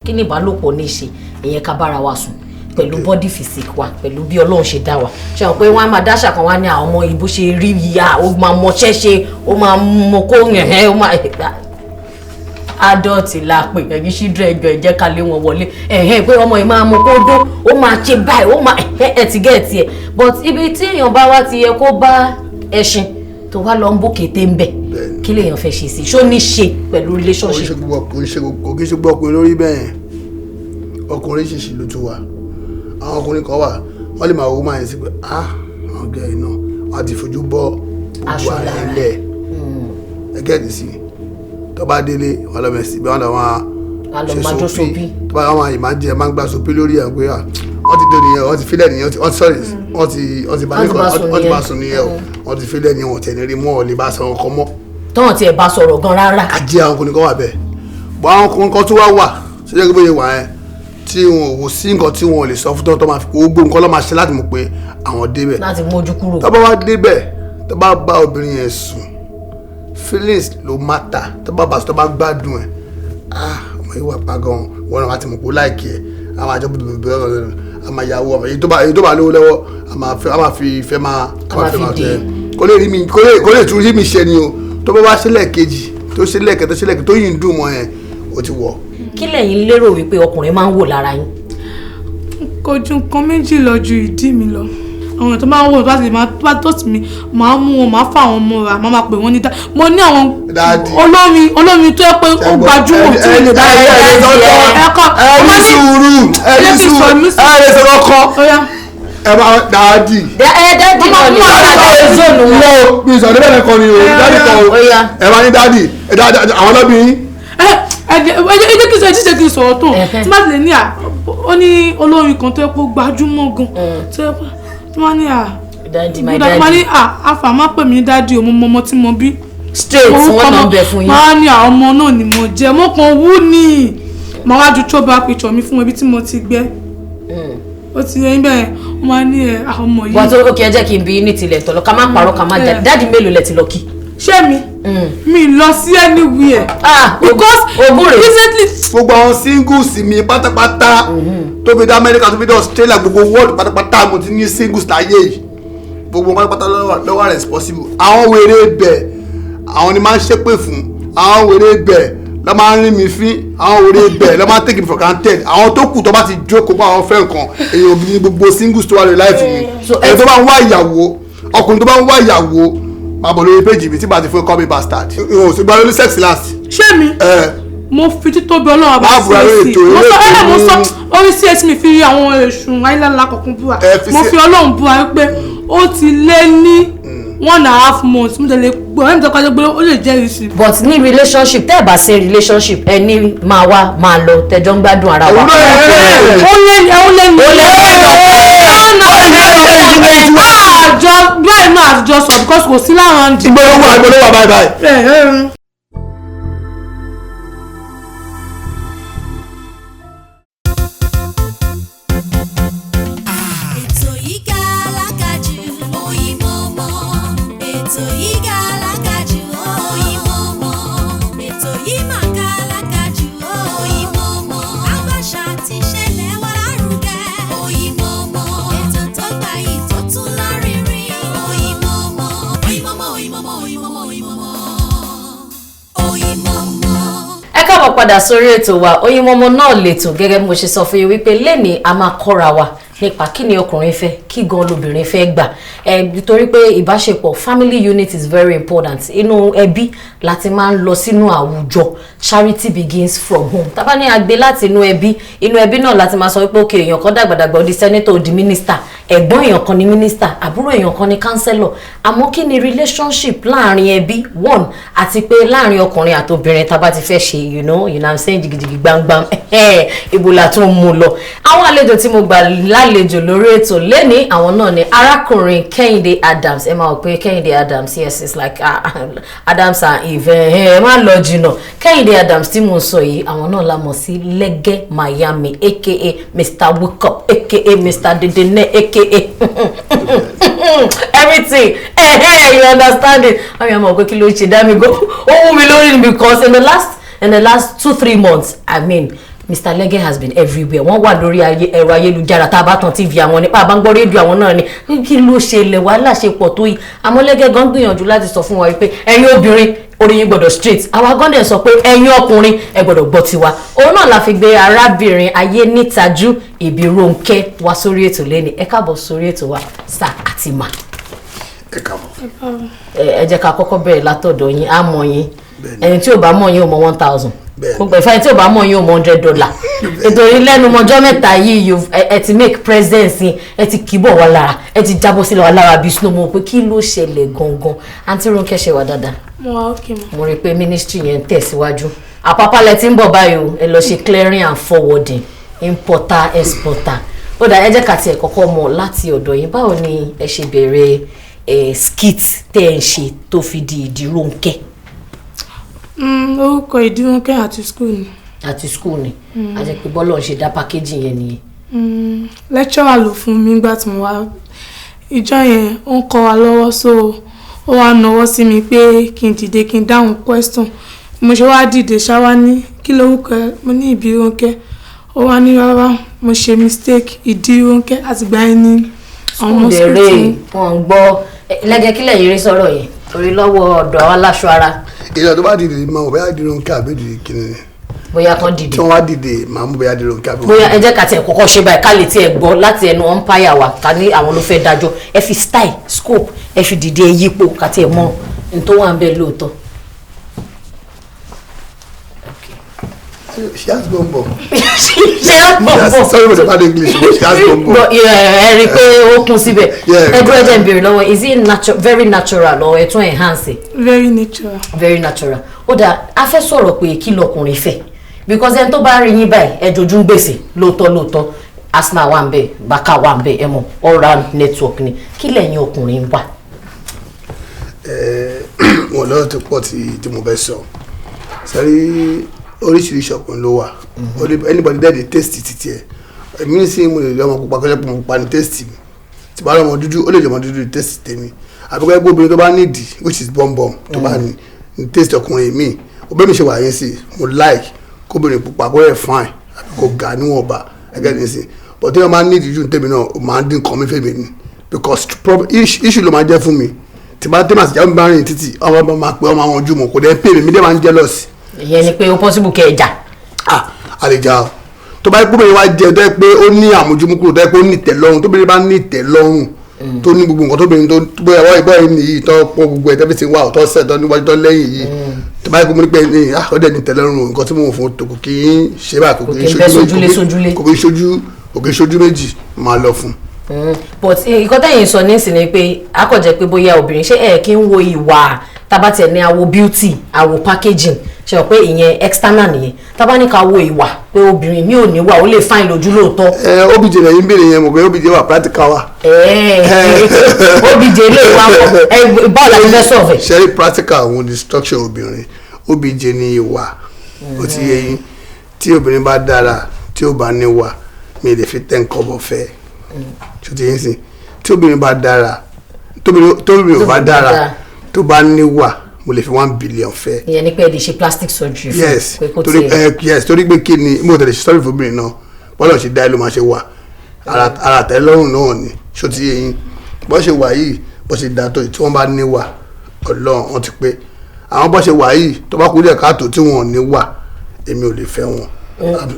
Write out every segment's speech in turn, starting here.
kí ni ìbálòpọ̀ ní ṣe ìyẹn ká bára wa sùn pẹ̀lú body physique wa pẹ̀lú bí Ọlọ́run ṣe dá wa ṣe hàn pé wọ́n á máa dáṣà kan wá ní àwọn ọmọ ìbò ṣe rí ìyá ó máa mọṣẹ́ ṣe ó máa mọ kó yẹn ó máa adult la pè ẹ̀yin children ẹjọ́ ẹ̀jẹ̀ ká lé wọn wọlé pé ọmọ yìí máa mọ kó dó ó máa ṣe báyìí ó máa ti gẹ̀ẹ́tì ẹ̀ but ibi tí èèyàn bá wá ti yẹ kó bá ẹṣin tó wá lọ ń bó kété ń bẹ̀ kí lèèyàn fẹ́ ṣe sí ṣó ní ṣe pẹ̀lú relationship. kò kí ṣe gbọ́ ọkùnrin lórí bẹ́ẹ̀ ọkùnrin ṣìṣì ló tún wà àwọn ọkùnrin kan wà wọ́n lè máa wo máa yẹn sí pé ọ̀gá iná wọ́n ti fojú bọ́ gbogbo ara ẹ̀ lẹ̀ ẹgẹ́ ẹ̀dì sí tó bá délé wọ́n lọ mẹ́sì bí wọ́n lọ máa ṣe sópì tó bá wọ́n máa jẹ máa ń gba sópì lórí ẹ̀ pé wọ́n ti dé nìyẹn wọ́n ti fílẹ̀ nìyẹn wọ́n ti bá sùn nìyẹn wọ́n ti fílẹ̀ nìyẹn wọ́n tẹ̀lé rí mọ́ ọ̀ lè bá sọ̀rọ̀ kan mọ́. tọ́wọ́n ti ẹ̀ bá sọ̀rọ̀ gan rárá. ajé àwọn ọkùnrin kan wà bẹ́ẹ̀ bọ́ àwọn ọkùnrin kan tó wá wà ṣé jẹ́ bóyá wà ẹ́ tí wọn ò sí nǹkan tí wọn ò lè sọ fún tó máa fi gbogbo nǹkan lọ́ máa ṣe láti mọ̀ pé àwọn débẹ̀. láti mójú kúrò. tó bá wá débẹ̀ tó bá bá obìnrin yẹn sùn feelings ló matter tó bá bá sùn tó bá gbádùn ẹ̀ ọmọ yìí wà pa gan wọn náà wá ti mọ̀ pé ó láìkì ẹ̀ àwọn àjọ bẹ̀rẹ̀ àmà ìyàwó ọmọ èyí tó bá lówó lọ́wọ́ àmà fi ìfẹ́ máa tẹ̀ kó lè tún rí mi ṣe ni o tó bá wá sílẹ̀ kejì tó sílẹ̀ kẹta tó yìí ń dùn mọ́ ẹ̀ ó ti wọ̀. kí lẹ̀yin lérò wípé ọkùnrin máa ń wò lára yín. kò ju nǹkan méjì lọ ju ìdí mi lọ àwọn tó máa ń wò láti máa tó sí mi máa mú wọn máa fà wọn mọ́ra máa pè wọ́n ní dá mo ní àwọn olómi tó yẹ pé ó gbajúmọ̀ tí ó lè dá ẹni sùúrù ẹni sọ̀rọ̀ kan ẹ máa dáàdì. dáàdì náà ní ọ̀sán zone wọn. no bí ìsọ̀rọ̀ bẹ́ẹ̀ kan ni o dáàdì kan o ẹ máa ní dáàdì àwọn ọlọ́bìnrin. ẹ jẹ́ kí n sọ̀rọ̀ tán tí má ti lè ní ó ní olórin kan tó yẹ kó gbajúmọ̀ gan tó yẹ kó wọ́n ní dáàdì my daddy. wọ́n ní àfà má pè mí dáàdì o mo mọ ọmọ tí mo bí. straight wọn náà bẹ fún yín. wọ́n ní ọmọ náà ni mo jẹ́ mo kàn wú ni màá wá ju throwback picture mi fún ibi tí mo ti gbẹ́ ó ti yẹ bẹ́ẹ̀ wọ́n máa ní ọmọ yìí. wọ́n tó ó kí ẹ jẹ́ kí n bí ní tilẹ̀ tọ̀lọ̀ ká má parọ́ ká má jáde dáàdì mélòó lẹ ti lọ kí. ṣé mi lọ sí anywhere because recently. gbogbo àwọn singles mi pátápátá tó fi dé Amẹ́ríkà tó fi dé Australia gbogbo world pátápátá mo ti ní singles láyé yìí gbogbo pátápátá lọ́wọ́ responsible àwọn wèrè bẹ̀ àwọn ni máa ń ṣépè fún àwọn wèrè bẹ̀ lọ́ máa ń rí mi fín àwọn wèrè bẹ̀ lọ́ máa ń take me for granted àwọn tó kù tó bá ti jókòó bá àwọn fẹ́ nǹkan èèyàn òbí ní gbogbo singles tó wà lórí láìfù mi ẹni tó bá ń wá ìyàwó ọkùnrin tó bá ń wá ìyàwó máa bọ̀ lórí péjì mi tí bá ti fún call me bastard o sì gba lórí sex last. ṣé mi mo fi títóbi ọlọ́run àbá sí èsì mo sọ orí sí èsì mi fi rí àwọn èṣù ayélujára kọ̀ọ̀kan búra mo fi ọlọ́run búra pé ó ti lé ní 1.5 months mo tẹ̀lé gbọ́ ẹni tó kájọ gbé ó lè jẹ́ ìrísí. but ní relationship tẹ́ ẹ̀ bá ṣe relationship ẹ ní máa wá máa lọ tẹjọ́ ń gbádùn ara wa. ó lé ní àjọ bẹ́ẹ̀ náà àtijọ́ sọ because kò sí láwọn àǹtí. ìgbòho wà báyìí. padà sórí ètò wa Oyinmomo náà lètò gẹ́gẹ́ bí mo ṣe sọ fún yín wípé lẹ́ni a máa kọ́ra wa nípa kí ni ọkùnrin fẹ́ kí gan lobìnrin fẹ́ gbà nítorí pé ìbáṣepọ̀ family unit is very important inú ẹbí láti máa ń lọ sínú àwùjọ charity begins from home tá bá ní agbe láti inú ẹbí náà láti máa sọ wípé òkè èèyàn kan dàgbàdàgbà ó di senator ó di minister ẹ̀gbọ́n èèyàn kan ni minister àbúrò èèyàn kan ni councillor àmọ́ kí ni relationship láàrin ẹbí one àti pé láàrin ọkùnrin àti obìnrin tá bá ti fẹ́ ṣe you know I'm saying jìgìjìgì gbangban ibo la tún mú lọ àwọn àlejò tí mo gbà lálejò lórí ètò lẹ́ni àwọn náà ni arákùnrin Kehinde Adams ẹ máa wò pé Kehinde Adams yes it's like Adams and Eve ẹ má lọ jìnnà Kehinde Adams tí mo sọ yìí àwọn náà la mọ̀ sí Lege Maimi aka Mr. Hookup aka Mr. Dedene aka everything you understand it àwọn ọmọ òkè kí ló ṣe dá mi go ó wú mi lórí because in the last 2-3 months I mean Mr. Lege has been everywhere. Wọ́n wà lórí ẹ̀rọ ayélujára tá a bá tan TV àwọn nípa bá ń gbọ́ rédíò àwọn náà ni kí ló ṣẹlẹ̀ wàhálà ṣe pọ̀ tó yìí. Àmọ́ Lege gan gbìyànjú láti sọ fún wa pé ẹ̀yin obìnrin orí yín gbọ́dọ̀ straight. Àwa gan dẹ̀ sọ pé ẹ̀yin ọkùnrin ẹ gbọ́dọ̀ gbọ́ tiwa. Òun náà la fi gbé arábìnrin ayé nítajú Idironke wá sórí ètò lẹ́ni. Ẹ káàbọ̀ sórí ètò wa sir àti ma. Ẹ káàbọ̀. Ẹ jẹ́ ká kọ́kọ́ bẹ̀rẹ̀ látọ̀dọ̀ yín á mọ̀ yín. Ẹni tí ò bá mọ̀ yín ò mọ̀ 1,000. Gbogbo ìfẹ́ tí ò bá mọ̀ yín ò mọ̀ $100. Nítorí lẹ́nu mọ́jọ́ mẹ́ta yìí ẹ ti make presence yín ẹ ti kìbọ̀ wá lára ẹ ti jábọ́ sílẹ̀ wá lára bí snow mo pé kí ló ṣẹlẹ̀ gangan. Àǹtí Ronke ṣe wà dáadáa. Mo wà okay ma. Mo rí pé ministry yẹn ń tẹ̀síwájú. Àpapọ̀ lẹ ti ń bọ̀ báyìí o ẹ lọ ṣe clearing and forwarding importer exporter. Ó dà ẹ jẹ́ ká tiẹ̀ kọ́kọ́ mọ̀ láti ọ̀dọ̀ yín báwo ni ẹ ṣe bẹ̀rẹ̀ skit tẹ́ ẹ ń ṣe tó fi di Idironke. Orúkọ Idironke àti school ni. Àti school ni. A jẹ́ pé bọ́lọ̀ ń ṣe dá packaging yẹn nìyẹn. Lecturer ló fún mi nígbà tí mo wá ìjọ yẹn ó ń kọ́ wa lọ́wọ́ so ó wá nawọ́ sí mi pé kí n dìde kí n dáhùn question mo ṣe wá dìde ṣáwá ní kí lórúkọ ẹ mo ní Idironke ó wá ní rárá mo ṣe mistake Idironke àtìgbà yẹn ní àwọn ọmọ school tí wọ́n ń gbọ́ Lẹ́gẹ̀ kílẹ̀ yìí rí sọ̀rọ̀ yìí torí lọ́wọ́ ọ̀dọ̀ àwọn aláṣọ ara. Ìjọba tó bá dìde máa mọ̀ bóyá Idironke àbí dìde kìnìún. Bóyá kan dìde. Tí wọ́n wá dìde máa mú bóyá Idironke àbí. Bóyá ẹ jẹ́ ká tiẹ̀ kọ́kọ́ ṣe báyìí ká lè tiẹ̀ gbọ́ láti ẹnu umpire wa ká ní àwọn ló fẹ́ dájọ́ ẹ fi style scope ẹ fi dìde ẹ yípo ká tiẹ̀ mọ n tó wà ń bẹ lóòótọ́. She has Bumbum. She has Bumbum. Sorry for the bad English, but she has Bumbum. Ẹ rí i pé ó kún síbẹ̀. Ẹ dúró ẹjẹ̀ ń béèrè lọ́wọ́ is it very natural or ẹ tún enhance it? Very natural. Very natural. Ó dà a fẹ́ sọ̀rọ̀ pé kí lọkùnrin fẹ́ because ẹni tó bá rí yín báyìí ẹ jojú ń gbèsè lóòótọ́ Arsenal wà ń bẹ Barca wà ń bẹ ẹ mọ̀ all round network ni kí lẹ́yìn ọkùnrin wà. Wọ́n lọ́rọ̀ tó pọ̀ tí mo fẹ́ sọ sẹ́rí oríṣiríṣi ọkùnrin ló wà anybody there dey taste titi ẹ èmi sì mo lè lọ ọmọ pupa kọjá pé mo pupa ní taste mi tí bá lọ́mọ dúdú ó lè jẹ́ ọmọ dúdú ní taste tèmi àbíkọ́ ẹgbẹ́ obìnrin tó bá nídìí which is Bumbum tó bá ní taste ọkùnrin mi òbẹ́ mi ṣe wà yẹn sí mo like kóbìnrin pupa kó yẹ fine àbí kó ga níwọ̀nba ẹgẹ́ ní sí but tí wọ́n máa nídìí jù tèmi náà ó máa ń dín nǹkan mi fèmí ni because issue ló máa jẹ́ fún mi tí bá tèmi àti ìyá mi bá rìn títì ọmọ máa pẹ́ ọmọ àwọn ojú mọ̀ kò dẹ́ pè mí dé máa ń jealous. Ìyẹn ni pé ó possible kẹ́ ẹ jà. Àlejò tó bá yẹ kóbìnrin wá jẹ tó yẹ pé ó ní àmójúmúkúrò tó yẹ pé ó ní ìtẹ́lọ́rùn tóbìnrin bá ní ìtẹ́lọ́rùn tó ní gbogbo nǹkan tóbìnrin tó bóyá wọ́n ìbọn yìí nìyí tó pọ̀ gbogbo ẹ̀ tẹ́bí ti wà tó sẹ̀ tó níwájú tó lẹ́yìn yìí tó bá yẹ kó mo ní pé ó dẹ̀ ní ìtẹ́lọ́rùn nǹkan tí mo fún kò kì í ṣe báyìí kò kì í ṣojú méjì máa lọ fún. But nǹkan tẹ̀yìn sọ nísìnyí pé akọ̀jẹ́ pé bóyá obìnrin ṣé ẹ̀ kí ń wo ìwà tabatẹ̀ ní àwo beauty àwo packaging ṣe wọ́n pé ìyẹn external nìyẹn tábà ní ká wo ìwà pé obìnrin mi ò ní wà ó lè fine lójú lóòótọ́. obj lẹ́yìn béèrè yẹn mọ̀ pé obj wà practical wa. obj lè wà pọ̀ báwo la ti fẹ́ sọ̀fẹ̀. ṣe practical àwọn ni structure obìnrin obj ní ìwà ó ti yẹ yín tí obìnrin bá dára tí ó bá níwà mi lè fi tẹ́ nǹkan bọ̀ fẹ́ ṣe ti yín sìn tí obìnrin bá dára tóbìnrin ò bá dára tó bá níwà mo lè fi 1 billion fẹ́. ìyẹn ni pé ẹ lè ṣe plastic surgery fún yes torí pé kí ni mo tẹ̀lé ṣe sọ́rí fún obìnrin náà bọ́lá ṣe dá ẹ ló máa ṣe wà ara tẹ́ lọ́rùn náà ni ṣó ti yé yín bọ́ ṣe wà yìí bọ́ ṣe dá tó tí wọ́n bá níwà ọlọ́run wọn ti pé àwọn bọ́ ṣe wà yìí tó bá kú díẹ̀ káàtó tí wọ́n níwà èmi ò lè fẹ́ wọn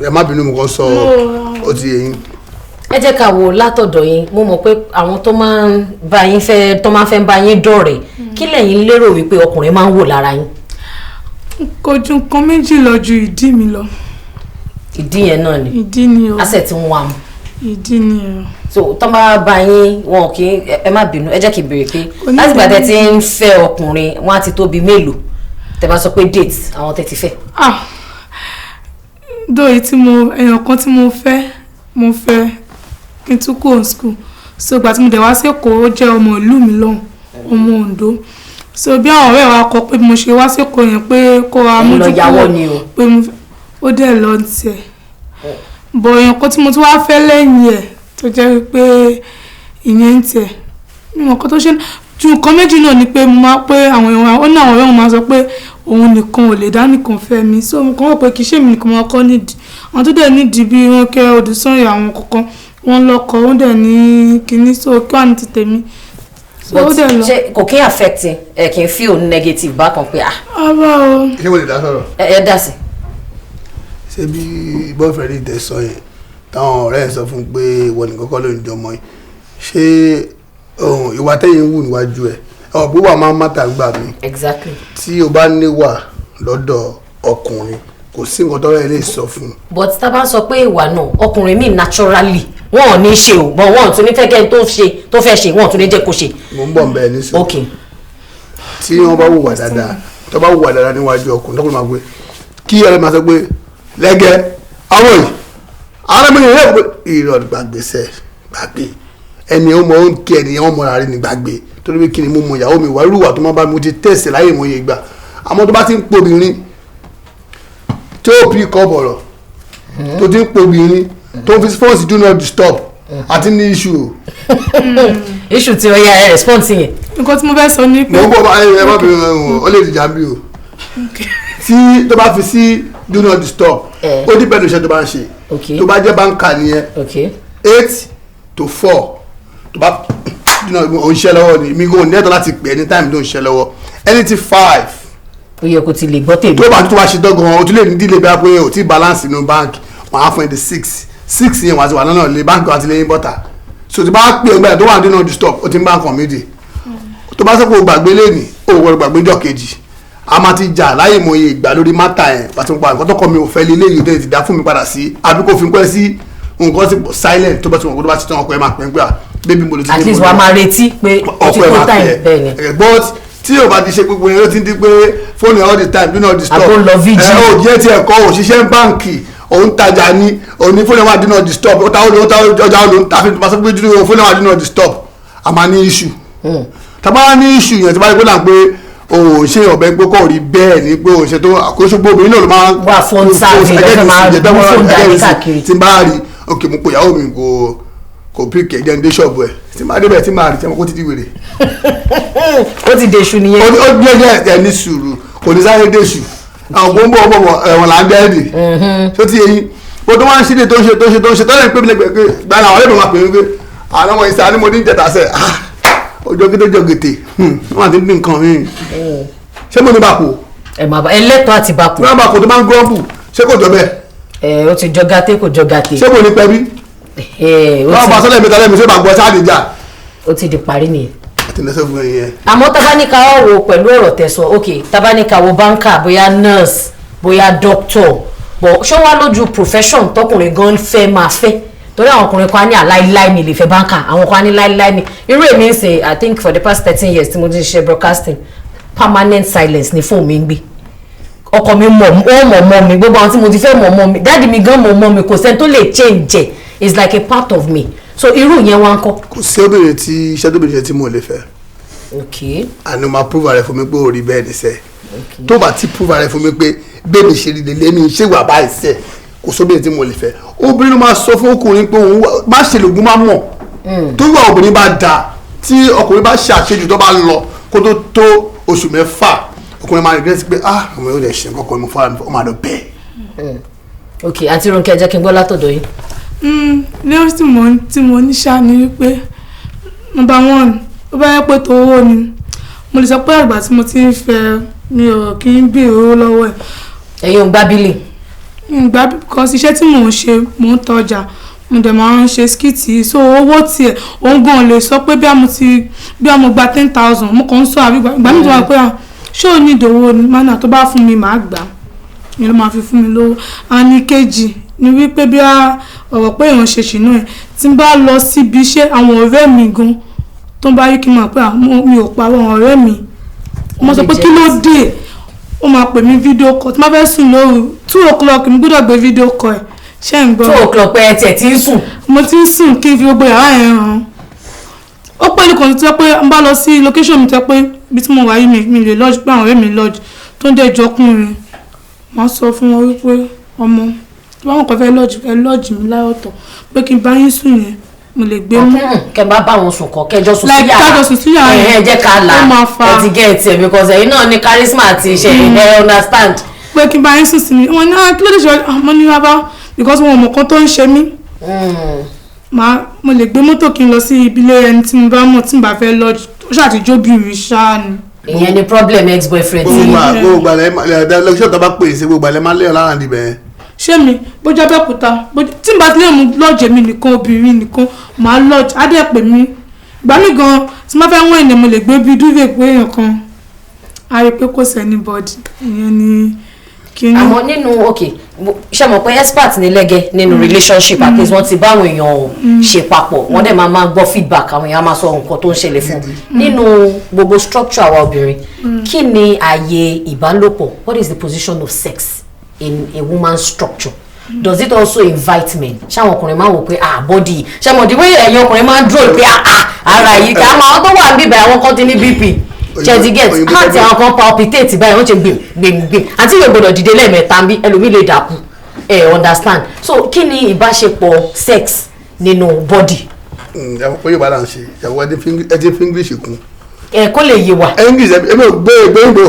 ẹ má bínú mo kàn sọ ó ti yé yín. ẹ jẹ́ ká wo látọ̀dọ̀ yín mo mọ̀ pé àwọn tó máa ń bá yín fẹ́ bá yín dọ̀rẹ́ kí lẹ̀yin lérò wípé ọkùnrin máa ń wò lára yín. kò ju nǹkan méjì lọ ju ìdí mi lọ. ìdí yẹn náà ni ìdí ni o asset ń wà mú. ìdí ni o. so tó máa bá yín wọn kì í ẹ má bínú ẹ jẹ́ kí n béèrè pé láti gbà tẹ́ ti ń fẹ́ ọkùnrin wọn á ti tó bíi mélòó tẹ́ bá sọ pé date àwọn tẹ́ ti fẹ́. dóyè tí èèyàn kan tí mo fẹ́ kí n tún kó on school so ìgbà tí mo dẹ̀ wá sí Èkó ó jẹ́ ọmọ ìlú mi lọ́hùn ọmọ Oǹdó so bí àwọn ọ̀rẹ́ wa kọ pé mo ṣe wá sí Èkó yẹn pé kó ra mójú kúrò pé ó dẹ̀ lọ tiẹ̀ bọ̀ èèyàn kan tí mo tún wá fẹ́ lẹ́yìn ẹ̀ tó jẹ́ pé ìyẹn ń tiẹ̀ mímọ̀ kan tó ṣe ju nǹkan méjì náà ni pé mo máa pé àwọn èèyàn ó ní àwọn ọ̀rẹ́ wọn máa sọ pé òun nìkan ò lè dá nìkan fẹ́ mi so mo kàn wọ́n pé kì í ṣe mi nìkan máa kọ́ nídìí àwọn tó dẹ̀ nídìí bí wọ́n kẹ́ Odùsànyà àwọn kankan wọ́n lọ́kọ̀ wọ́n dẹ̀ ní kinní so kí wàá ní ti tèmi. but ṣe kò kí affecting ẹ kì í feel negative bákan pé ah. ara o. ṣé wọ́n lè dá sọ̀rọ̀. ẹ dá sí. ṣé bí boyfriend tẹ sọ yẹn táwọn ọ̀rẹ́ ẹ̀ sọ fún pé wọ́n nìkan kọ́ ló ń jọmọ yìí ṣé ìwà tẹ́yìn wù níwájú ẹ̀ bí wà máa ń mátà gbà mí. exactly. tí o bá níwà lọ́dọ̀ ọkùnrin kò sí nǹkan tọ́rọ̀ ẹ lè sọ fún un. but tá a bá ń sọ pé ìwà náà ọkùnrin mi naturally wọn ò ní ṣe o but wọn ò tún ní fẹ́ kẹ́ tó fẹ́ ṣe wọn ò tún ní jẹ́ kó ṣe. mo ń bọ̀ ń bẹ́ẹ̀ ní sọ. ok. tí wọ́n bá wùwà dáadáa tó bá wùwà dáadáa níwájú ọkùnrin tó kọ́ máa gbé kí ẹ̀rẹ́ máa sọ pé lẹ́gẹ́ àwọn yìí àwọn ọmọ yìí yóò pé ìrọ̀ gbàgbèsè gbàgbé ẹni ó mọ oúnjẹ ènìyàn ọmọ rà rí ní gbàgbé torí pé kí ni mo mọ ìyàwó mi wà irúwà tó máa bá mi ti tẹ̀sẹ̀ láyé mo yẹ gbà àmọ́ tó bá ti ń pobìnrin tí ó bí kọ́ bọ̀rọ̀ tó ti ń pobìnrin tó ń fi fọ́ọ̀sì do not disturb àti ní issue. issue tí ó yá ẹ response yẹn. nǹkan tí mo fẹ́ sọ ní pé. mo ń bọ̀ ẹ má bẹ̀rẹ̀ ó lè dìjà bí o tí tó bá fi sí do not disturb ó dípẹ́ ní iṣẹ́ tó bá ń ṣe tó bá jẹ́ báńkà nìyẹn 8 to 4 tó bá ò ń ṣe lọ́wọ́ ni mi kò ní ẹ̀tọ́ láti pè anytime tó ń ṣe lọ́wọ́ anything 5. ó yẹ kó ti lè gbọ́ tèmi. tó bá tó wá ṣe dọ́gàn o tún lè ní dílé bí a pé o ti balance inú báńkì wọ́n á fún ẹ di 6 yẹn wọ́n á ti wà lọ́nà lé báńkì wọ́n á ti lé yín bọ́tà so tó bá pè é gbẹ́dẹ̀ tó wà nínú disturb o ti ń bá nǹkan méjì tó bá sọ pé o gbàgbé lẹ́nìí o gbọ́dọ̀ gbàgbé jọ́ kejì a máa ti jà láyé mo ye ìgbà lórí mátà yẹn pàtó pa nǹkan tó kọ́ mi ò fẹ́ lé léyìí tó ti dá fún mi padà sí àbí kò fi pẹ́ sí nǹkan ti silent tó bá ti mọ̀ kó tó bá ti tán ọkọ̀ ẹ̀ máa pẹ́ gbà bébí mo lè ti dé mo lọ. at least wàá máa retí pé o ti tó time bẹ́ẹ̀ ni. but tí o bá ti ṣe gbogbo yẹn ó ti di pé fóònù all the time do not disturb. àbò lọ vg. ò jẹ́ ti ẹ̀kọ́ òṣìṣẹ́ báǹkì òun tajà ní òní fóònù wa do not disturb ó ta ọjà olóhùn tàfi tó bá sọ pé fóònù wa do not disturb a máa ní issue. tàbá ní issue yẹn tí wọ́n bá pé o ṣe ọ̀bẹ pé kò rí bẹ́ẹ̀ ni pé o ṣe tó àkóso gbogbo obìnrin náà ló máa ń wà fún sáàfì lọ́sẹ̀ máa ń fún dání káàkiri. tí n bá rí ok mo pe ìyàwó mi kò píkì ẹ̀jẹ̀ ní dé ṣọ́ọ̀bù ẹ̀ tí n bá débẹ̀ tí n máa rí tí wọ́n kó ti di wèrè. ó ti dèṣù nìyẹn. ó gbẹ́jẹ́ ẹ̀ ní sùúrù kò ní sáré dèṣù àwọn gbogbo ọmọ ẹ̀wọ̀n là ń dẹ́ẹ̀dì tó ti yẹyin bó tó wá ń ṣíde tó ń ṣe tọ́lẹ̀ pé mi lẹ́gbẹ̀ẹ́ gbàgbà àwọn ẹlẹ́gbẹ̀ẹ́ máa pè mí pé àwọn ọmọ ìsà ni mo ní jẹ̀tà sẹ̀ ọjọ́ gidi ọjọ́ gètè wọ́n àti ní nǹkan mi ṣé mo ní bàpò. ẹlẹ́tọ̀ àti bàpò. wọ́n bàpò tó máa ń gọ́ọ̀bù ṣé kò jọ bẹ́ẹ̀. ó ti jọ gàtẹ́ kò jọ gàtẹ́. ṣé mo ní pẹ́ bí. wọ́n bá sọ́lẹ̀ mi tọ́lẹ̀ mi ṣé bá gbọ́ sáà níjà. ó ti di parí nìyẹn. àti nẹ́sẹ̀ fún ẹ̀yìn yẹn. àmọ́ tabaníkà wò pẹ̀lú ọ̀rọ̀ tẹ̀sán ok tabaníkà wo báńkà bóyá nurse bóyá doctor bọ̀ ṣé wàá lójú profession tọkùnrin gan fẹ́ máa fẹ́ torí àwọn ọkùnrin kan á ní àláìláì mi lè fẹ́ báńkà àwọn kan á ní láìláì mi irú èmi ń sìn I think for the past 13 years tí mo ti ṣe broadcasting permanent silence ni fóònù mi ń gbé ọkọ mi mọ̀ mi gbogbo àwọn tí mo ti fẹ́ mọ̀ mi dáàdi mi gan mọ̀ mi kò sẹ́ni tó lè change ẹ̀ it's like a part of me so irú yẹn wá ń kọ́. kò sí obìnrin tí iṣẹ́ tó bìnrin tí mo lè fẹ́. ok. àná máa prove rẹ fún mi pé ò rí bẹ́ẹ̀ ní sẹ́ tó bá ti prove rẹ fún mi pé bẹ́ẹ̀ mi ṣe rí lélẹ́ mi ṣé wà báyìí sẹ́ kò sóbìnrin tí mo lè fẹ́ obìnrin máa sọ fún ọkùnrin pé òun má ṣe lògùn má mọ̀ tó wà obìnrin bá da tí ọkùnrin bá ṣe àṣejù tó bá lọ kó tó oṣù mẹ́fà ọkùnrin máa regret pé ọmọ yóò lè ṣe nǹkan kan mo fara mi ọmọ àdó bẹ́ẹ̀. ok àǹtí Ronke jẹ́ kí n gbọ́ látọ̀dọ̀ yìí. lẹ́yìn tí mo ní ṣáà ni wípé number 1 ó bá yẹ pé tó owó ni mo lè sọ pé àgbà tí mo ti ń fẹ́ mi ò kí ń bí owó lọ́wọ́ ẹ̀. ẹ̀yin ò ń gbá bílì. ìgbà kan iṣẹ́ tí mò ń ṣe mò ń tọ́jà mo dẹ̀ máa ń ṣe skiti so owó tiẹ̀ òun gan lè sọ pé bí a mo gba 10,000 mo kàn ń sọ àbí ìgbà mi tó wà pé ṣé ò ní ìdòwò ni mánà tó bá fún mi màá gbà ni ló máa fi fún mi lówó àní kejì ni wípé bí ọ̀rọ̀ pé èèyàn ṣe ṣìnà ẹ̀ tí n bá lọ síbi iṣẹ́ àwọn ọ̀rẹ́ mi gan tó ń bá rí kí n máa pé mi ò pa àwọn ọ̀rẹ́ mi mo sọ pé kí ló dé ó máa pè mí fídíò kọ tí má fẹ́ sùn lóru 2 o'clock mi gbọ́dọ̀ gbé fídíò kọ ẹ̀ ṣé ń gbọ́. 2 o'clock pé ẹ tiẹ̀ ti ń sùn. mo ti ń sùn kí n fi gbogbo yàrá yẹn hàn ó pẹ́ nìkan tó tẹ́ pé n bá lọ sí location mi tẹ́ pé ibi tí mo wà yìí mi lè lodge pé àwọn ọ̀rẹ́ mi lodge tó ń dẹ̀ jọkùnrin máa sọ fún wọn wípé ọmọ tí wọ́n kàn fẹ́ lodge mi láyọ̀tọ̀ pé kí n bá yín sùn yẹn mo lè gbé mú. kẹ bá bá wọn sùn kọ kẹjọ sùn like kájọ sùn sí yàrá ẹ jẹ́ ká là ẹ ti get ẹ because ẹ̀yin náà ní charisma àti iṣẹ́ ẹ understand. pé kí n bá yín sùn sí mi wọn ní kí ló dé ṣe ọmọ ní bàbá because wọn ò mọ̀ kan tó ń ṣe mí. mo lè gbé mọ́tò kí n lọ sí ibilé ẹni tí mo bá mọ̀ tí mo bá fẹ́ lọ ó ṣàtijọ́bìnrin ṣáà ni. ìyẹn ni problem ex boyfriend ti. gbogbo àlẹ́ lọ́sọ̀ tó bá pè é sí gbogbo àlẹ́ máa ń léyàn lára níbẹ̀. ṣé mi bójú abẹ́òkúta tí n bá tilẹ̀ mú lọ́ọ̀jẹ̀ mi nìkan obìnrin nìkan màá lọ́ọ̀jẹ̀ á dẹ̀ pè mí gbà mí gan tí má fẹ́ wọ́n ènìyàn mo lè gbé bí dúvé pé èèyàn kan á rí i pé kò sẹ́ni bọ́ọ̀dì ìyẹn ni kíní. àmọ́ nínú ṣe mọ̀ pé expert ní Lege nínú relationship at least wọ́n ti bá àwọn èèyàn ṣe papọ̀ wọ́n dẹ̀ máa gbọ́ feedback àwọn èèyàn máa sọ nǹkan tó ń ṣẹlẹ̀ fún nínú gbogbo structure àwa obìnrin kí ni ààyè ìbálòpọ̀ what is the position of sex in a woman's structure does it also invite men ṣáwọn ọkùnrin máa wò pé body ṣe mọ̀ díwé ẹ̀yin ọkùnrin máa ń dúró pé ara yìí kí a máa tó wà níbẹ̀ àwọn kan ti ní BP ṣẹ́ẹ̀tì get àti àwọn kan palpitate báyìí wọ́n ṣe gbìm àti ìwé gbọ́dọ̀ dìde lẹ́ẹ̀mẹ́ta bí ẹlòmíì lè dàkú understand so kí ni ìbáṣepọ̀ sex nínú body. ìyàwó pé yóò bá dáhùn ṣe ìyàwó ẹdí fi English kún. kó lè yé wa. English ẹ̀mí ò gbé ìgbò.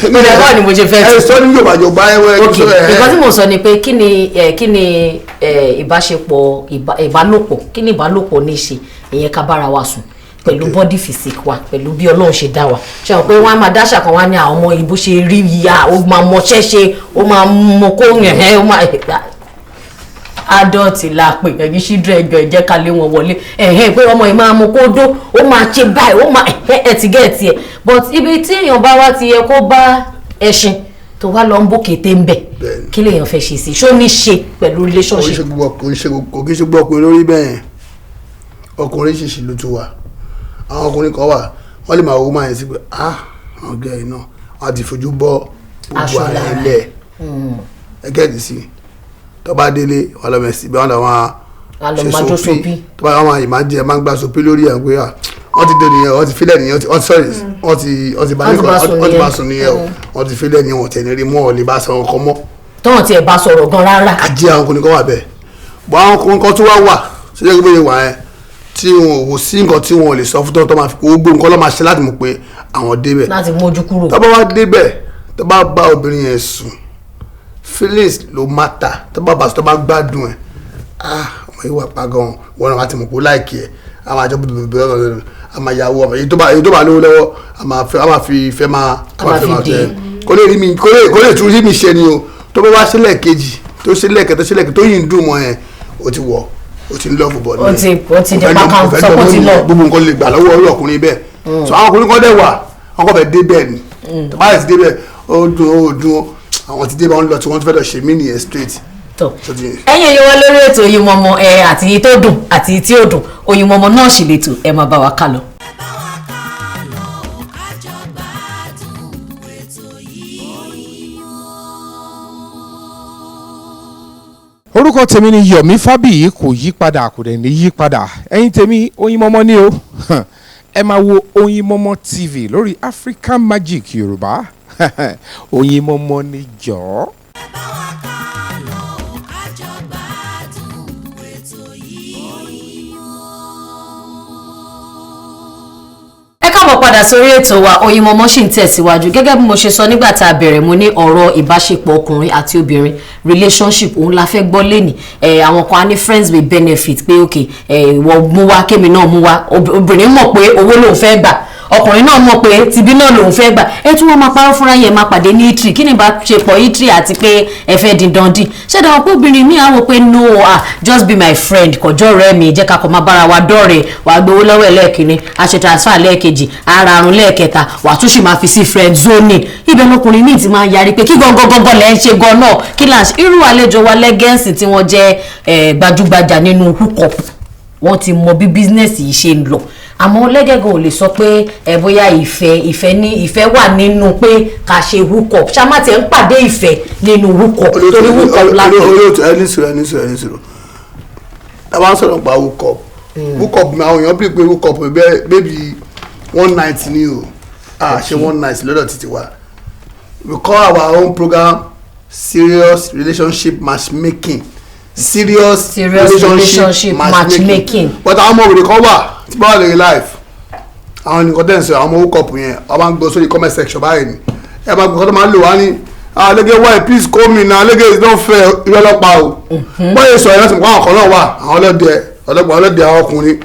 ìrẹ̀lẹ̀ ni mo ṣe fẹ́ ẹ sọ ní Yorùbá Yorùbá ẹwẹ́. ok nǹkan tí mo sọ ni pé kí ni ìbáṣepọ̀ ìbálòpọ̀ kí ni ìbálòpọ̀ ní í ṣe ìyẹn ká bára wa sùn pẹ̀lú body physique wa pẹ̀lú bí Ọlọ́run ṣe dá wa ṣe àwọn pé wọ́n á máa dáṣà kan wá ní àwọn ọmọ ìbò ṣe rí ìyá ó máa mọṣẹ́ ṣe ó máa mọ kó yẹn ó máa adult la pè ẹ̀yìn ṣídùú ẹ̀jọ̀ ẹ̀jẹ̀ ká lé wọn wọlé pé ọmọ yìí máa mọ kó dó ó máa ṣe báyìí ó máa ti gẹ̀ẹ́tì ẹ̀ but ibi tí èèyàn bá wá ti yẹ kó bá ẹṣin tó wá lọ ń bó kété ń bẹ̀ kí lèèyàn fẹ́ ṣe sí ṣó ní ṣe pẹ̀lú relationship. kò kí ṣe gbọ́ ọkùnrin lórí bẹ́ẹ̀ ọkùnrin ṣìṣì ló tún wà àwọn ọkùnrin kan wà wọ́n lè máa wo máa yẹn sí pé ọ̀gá yìí náà wọ́n ti fojú bọ́ gbogbo ara ẹ̀ lẹ̀ ẹgẹ́ ìdí sí tó bá délé wọ́n lọ mẹ́sì bí wọ́n lọ máa ṣe sopi tó bá wọ́n máa jẹ́ máa ń gba sopi lórí ẹ̀ pé wọ́n ti dé nìyẹn wọ́n ti fílẹ̀ nìyẹn wọ́n ti bá sùn nìyẹn wọ́n ti fílẹ̀ nìyẹn wọ́n tẹ̀ ní rí mọ́ ọ̀ lè bá sọ̀rọ̀ kan mọ́. tọ́wọ́n tiẹ̀ bá sọ̀rọ̀ gan rárá. ajé àwọn ọkùnrin kan wà bẹ́ẹ̀ bọ́ àwọn ọkùnrin kan tó wà ṣé jẹ́ pé wà ẹ́ tí wọn ò sí nǹkan tí wọn ò lè sọ fún tó máa fi gbogbo nǹkan ló máa ṣe láti mọ̀ pé àwọn débẹ̀. láti mójú kúrò. tó bá wá débẹ̀ tó bá bá obìnrin yẹn sùn feelings ló matter tó bá bá sùn tó bá gbádùn ẹ̀ ọmọ yìí wà pa gan wọn náà wá ti mọ̀ pé ó láìkì ẹ̀ a máa jọ bẹ̀rẹ̀ a máa yàwó ọmọ èyí tó bá lówó lọ́wọ́ a máa fi ìfẹ́ máa tẹ̀ kó lè tún rí mi ṣe ni o tó bá wá sílẹ̀ kejì tó sílẹ̀ kẹtọ́ tó yìí ń dùn mọ́ ẹ̀ ó ti wọ̀ o ti ń lọ́ọ̀fù bọ̀ ní o ti jẹ́ bákan sọ́kò ti lọ. gbogbo nǹkan lè gbà lọ́wọ́ orí ọkùnrin bẹ́ẹ̀ so àwọn ọkùnrin kan dẹ̀ wà wọn kò fẹ́ dé bẹ́ẹ̀ ni tó bá yẹ ti dé bẹ́ẹ̀ ó dùn àwọn ti dé bẹ́ẹ̀ wọn lọ tí wọ́n ti fẹ́ lọ ṣe mí nìyẹn straight. ẹ̀yin èyí wọn lórí ètò Oyinmomo àti èyí tó dùn àti èyí tí ò dùn Oyinmomo náà sì lè tò ẹ máa bá wa ká lọ. orúkọ tèmi ni Yomi Fábíyì kò yí padà kò dẹ̀ ní yí padà ẹ̀yin tèmi Oyinmomo ni o ẹ máa wo Oyinmomo TV lórí African Magic Yorùbá Oyinmomo ni jọ̀ọ́. ẹ káàbọ̀ padà sórí ètò wa Oyinmomo ṣì ń tẹ̀síwájú gẹ́gẹ́ bí mo ṣe sọ nígbà tá a bẹ̀rẹ̀ mo ní ọ̀rọ̀ ìbáṣepọ̀ ọkùnrin àti obìnrin relationship òun la fẹ́ gbọ́ lẹ́nì àwọn kan á ní friends with benefit pé ok wọ́n mú wá kémi náà mú wá obìnrin mọ̀ pé owó lòun fẹ́ gbà ọkùnrin náà mọ̀ pé tìbí náà lòun fẹ́ gbà ẹ tún wọn máa parọ́ fúnra yẹn máa pàdé ní itri kí ni bá ṣe pọ̀ itri àti pé ẹ fẹ́ di dandan ṣẹ́dá wọn pé obìnrin mi àwọn pé no just be my friend kọjọ́ rẹ mi jẹ́ ká kọ́ máa bára wa dọ́rẹ̀ wà á gbowó lọ́wọ́ ẹ̀ lẹ́ẹ̀kínní a ṣe transfer lẹ́ẹ̀kejì ara àrùn lẹ́ẹ̀kẹta wà á tún sì máa fi sí friend zoning ibẹ̀ lọkùnrin míì ti máa yarí pé kí gangan lẹ́ ń ṣe gan náà kí là ń ṣe irú àlejò wa lẹ́gẹ̀ẹ́sì tí wọ́n jẹ́ gbajúgbajà nínú Hookup wọ́n ti mọ bí bísínẹ́sì yìí ṣe ń lọ àmọ́ lẹ́gẹ̀gàn ò lè sọ pé bóyá ìfẹ́ wà nínú pé ká ṣe Hookup ṣámá tiẹ̀ ń pàdé ìfẹ́ nínú Hookup torí Hookup láti. olóòtú ẹni sọ̀rọ̀ ẹ bá ń sọ̀rọ̀ nípa Hookup mi àwọn èèyàn bí pé Hookup bẹ́ẹ̀bi one night ni o ṣe one night lọ́dọ̀ títí wa we call our own program serious relationship matchmaking serious relationship matchmaking but àwọn ọmọ òwúrọ̀ kan wà tí bá wà lórí life àwọn nìkan tẹ̀ ń sọ àwọn ọmọ hookup yẹn wọ́n máa ń gbọ́ sórí comment section báyìí ni ẹ máa gbọ́ kọ́ tó máa ń lò wá ní Lege why please call me now Lege is not fair irọ́ ọlọ́pàá o bọ́yẹ̀ sọ ẹ̀rọ tí mo kọ́ àwọn kan náà wà àwọn ọlọ́dẹ àwọn ọkùnrin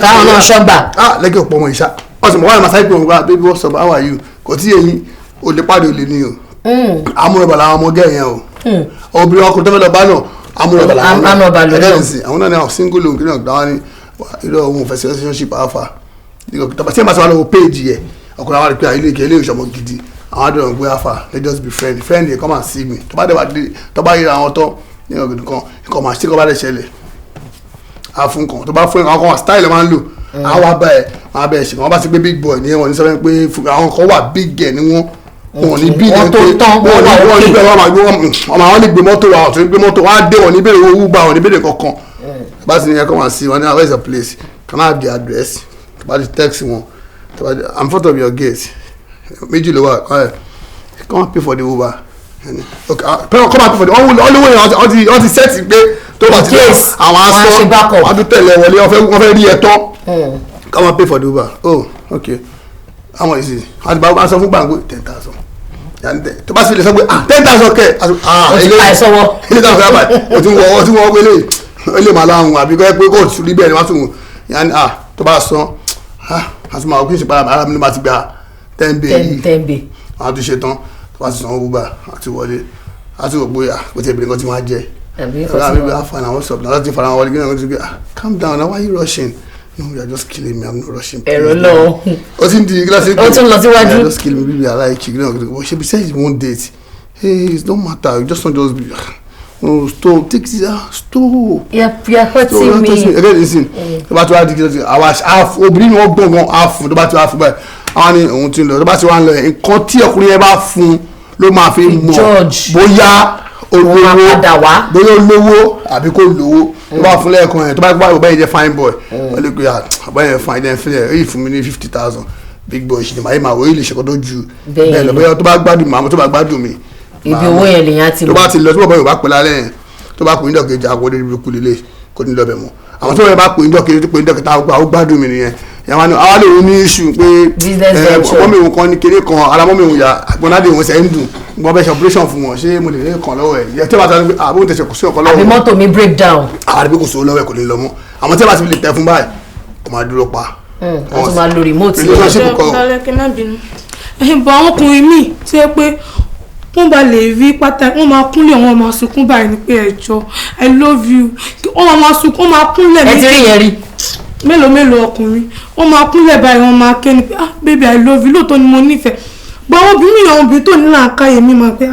káwọn náà ṣọ́gbà Lege ọ̀pọ̀ ọmọ ìṣá wọ́n sì mọ̀ wáyé masai pé òun gba baby what's up how are you kò tí èyí o lè pàdé olè ní o amúrọ̀bà làwọn ọmọ gẹ̀yẹn o obìnrin ọkùnrin tó fẹ́ lọ bá náà amúrọ̀bà làwọn náà àwọn náà ní àwọn single lòun kí náà gbà wá ní irọ́ òun fẹ́ sí relationship alpha tí ẹ bá sọ wà lọ́wọ́ page yẹ ọkùnrin àwọn àdìpẹ́ ilé ìkẹ́ ilé ìṣọmọ gidi àwọn àdìrọ̀ gbé alpha they just be friend yẹ come and see me tó bá yíra àwọn tán ní ọ̀gẹ̀dẹ̀ kan ikọ̀ máa ṣe kọ́ bá lè ṣẹlẹ̀ àfún kan tó bá fún àwọn kan style máa ń lò àwọn abẹ́ ṣe wọ́n bá ti gbé big boy ní wọn ní sọ́dọ̀ pé àwọn kan wà big girl ní wọn ní bí ní pé wọ́n ní bẹ́ẹ̀ wọ́n máa lè gbé mọ́tò wa ọ̀tún gbé mọ́tò wa á dé wọn ní bèrè owó gbà wọn ní bèrè kankan bá ti ní ẹ̀kọ́ wọn sí wọn ní where is the place can I have the address bá ti text wọn I'm front of your gate méjì ló wà come and pay for the Uber okay come and pay for the only way wọ́n ti set pé tó bá ti lọ àwọn aṣọ wọ́n tún tẹ̀lé wọlé wọ́n fẹ́ rí ẹ tán come and pay for the Uber oh okay how much is it àti bá a sọ fún gbàngbó 10,000 tó bá sì lè sọ pé 10,000 kẹ ilé tàbí àbá o ti wọ́n wọlé ó lè máa láhùn àbí kọ́ pé kò tún rí bẹ́ẹ̀ ni wọ́n tún wọ́n yàn tó bá sọ àti máa kí n ṣe padà ara mi ló máa ti gba 10 yìí àwọn tó ṣe tán tó bá ti sanwó Uber àti wọlé àti wò bóyá kò tí ì bìnrin kan tí wọ́n á jẹ calm down now why you rushing no you are just killing me I'm not rushing ẹ̀rọ lọ o ti ń di gíláàsì ó tún lọ síwájú you are just killing me baby I like you she be say you wan date hey it don't matter you just be no stop take it stop you're hurting me again listen tó bá ti wá di gíláàsì àwọn obìnrin ni wọ́n gbọ̀ngàn àfún tó bá ti wá fún báyìí àwọn ni òun ti lọ tó bá ti wá ń lọ nǹkan tí ọkùnrin yẹn bá fún ló máa fi mọ̀ bóyá olówó bóyá olówó àbí kò lówó tó bá fún lẹ́ẹ̀kan yẹn tó bá gbọ́ báyìí jẹ́ fine boy wọ́n lè pe àbáyé yẹn fine then fílẹ̀ èyí fún mi ní 50,000 big boy ṣì ní màá yé màá wọ́n yìí lè ṣe kọ́ tó ju bẹ́ẹ̀ lọ bóyá tó bá gbádùn màmú tó bá gbádùn mi. ibi owó yẹn lèyàn ti mọ̀ tó bá ti lọ tó bá bọ̀ yóò bá pẹ́ lálẹ́ yẹn tó bá pè ní dọ̀kejì àgọ́ ní ibi kulè kò ní lọ́bẹ̀ mọ́ àwọn tó bá pè ní dọ̀kejì tó pè ní dọ̀kejì ó gbádùn mi nìyẹn yàrá ni àwọn lè ní iṣu pé ọmọ mi kan ní kéré kan ara mọ́ mi yà àgbọ̀nádé wọn ṣe ń dùn gbọ́n bẹ́ẹ̀ ṣe operation fún wọn ṣé mo lè rí kan lọ́wọ́ ẹ̀ yẹ tí wọ́n bá tẹ́ àbí wọ́n tẹ̀sẹ̀ kò sí ọkọ lọ́wọ́ àbí mọ́tò mi break down àbí kò sí lọ́wọ́ ẹ̀ kò lè lọ mọ́ àwọn tí wọ́n bá ti lè tẹ̀ fún báyìí kò máa dúró pa. wọ́n tún máa lo remote bọ̀ àwọn ọkùnrin míì tí ó pé wọ́n bá lè rí pátá wọ́n máa kúnlẹ̀ wọ́n máa sunkún báyìí ni pé ẹ̀jọ̀ I love you wọ́n máa sunkún wọ́n máa kúnlẹ̀ ẹ ti rí yẹn rí mélòó ọkùnrin wọ́n máa kúnlẹ̀ báyìí wọ́n máa ké ni pé baby I love you lóòótọ́ ni mo nífẹ̀ẹ́ gbọ́ àwọn obìnrin tó ní làákàyè mi máa pé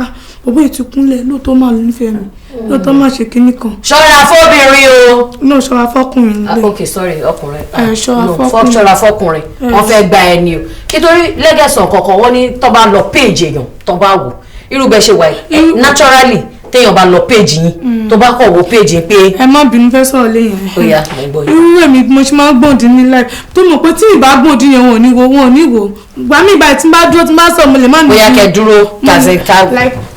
bàbá yìí ti kúnlẹ̀ lóòótọ́ máa nífẹ̀ẹ́ mi lóòótọ́ máa ṣe kinní kan. ṣọ́ra fọ́bìnrin o. no ṣọ́ra fọ́kùnrin nílé. ok sorry ọkùnrin. ṣọ́ra fọ́kùnrin wọ́n fẹ́ gba ẹni o nítorí lẹ́gẹ̀sán kankan wọ́n ní tó bá lọ péèjì èèyàn tó bá wò irú bẹ́ẹ̀ ṣe wà yìí naturally téèyàn bá lọ péèjì yín tó bá kọ̀ wo péèjì pé. ẹ má bínú fẹ́ sọ̀rọ̀ lẹ́yìn ó yá mo gbọ́ yìí. irú èmi mo ṣe máa ń gbòdì ní láì tó mọ̀ pé tí ìbá gbòdì yẹn wọn ò ní wò gbà mí báyìí tí n bá dúró tí n bá sọ mo lè má ní. bóyá kẹ dúró kàṣẹ ká.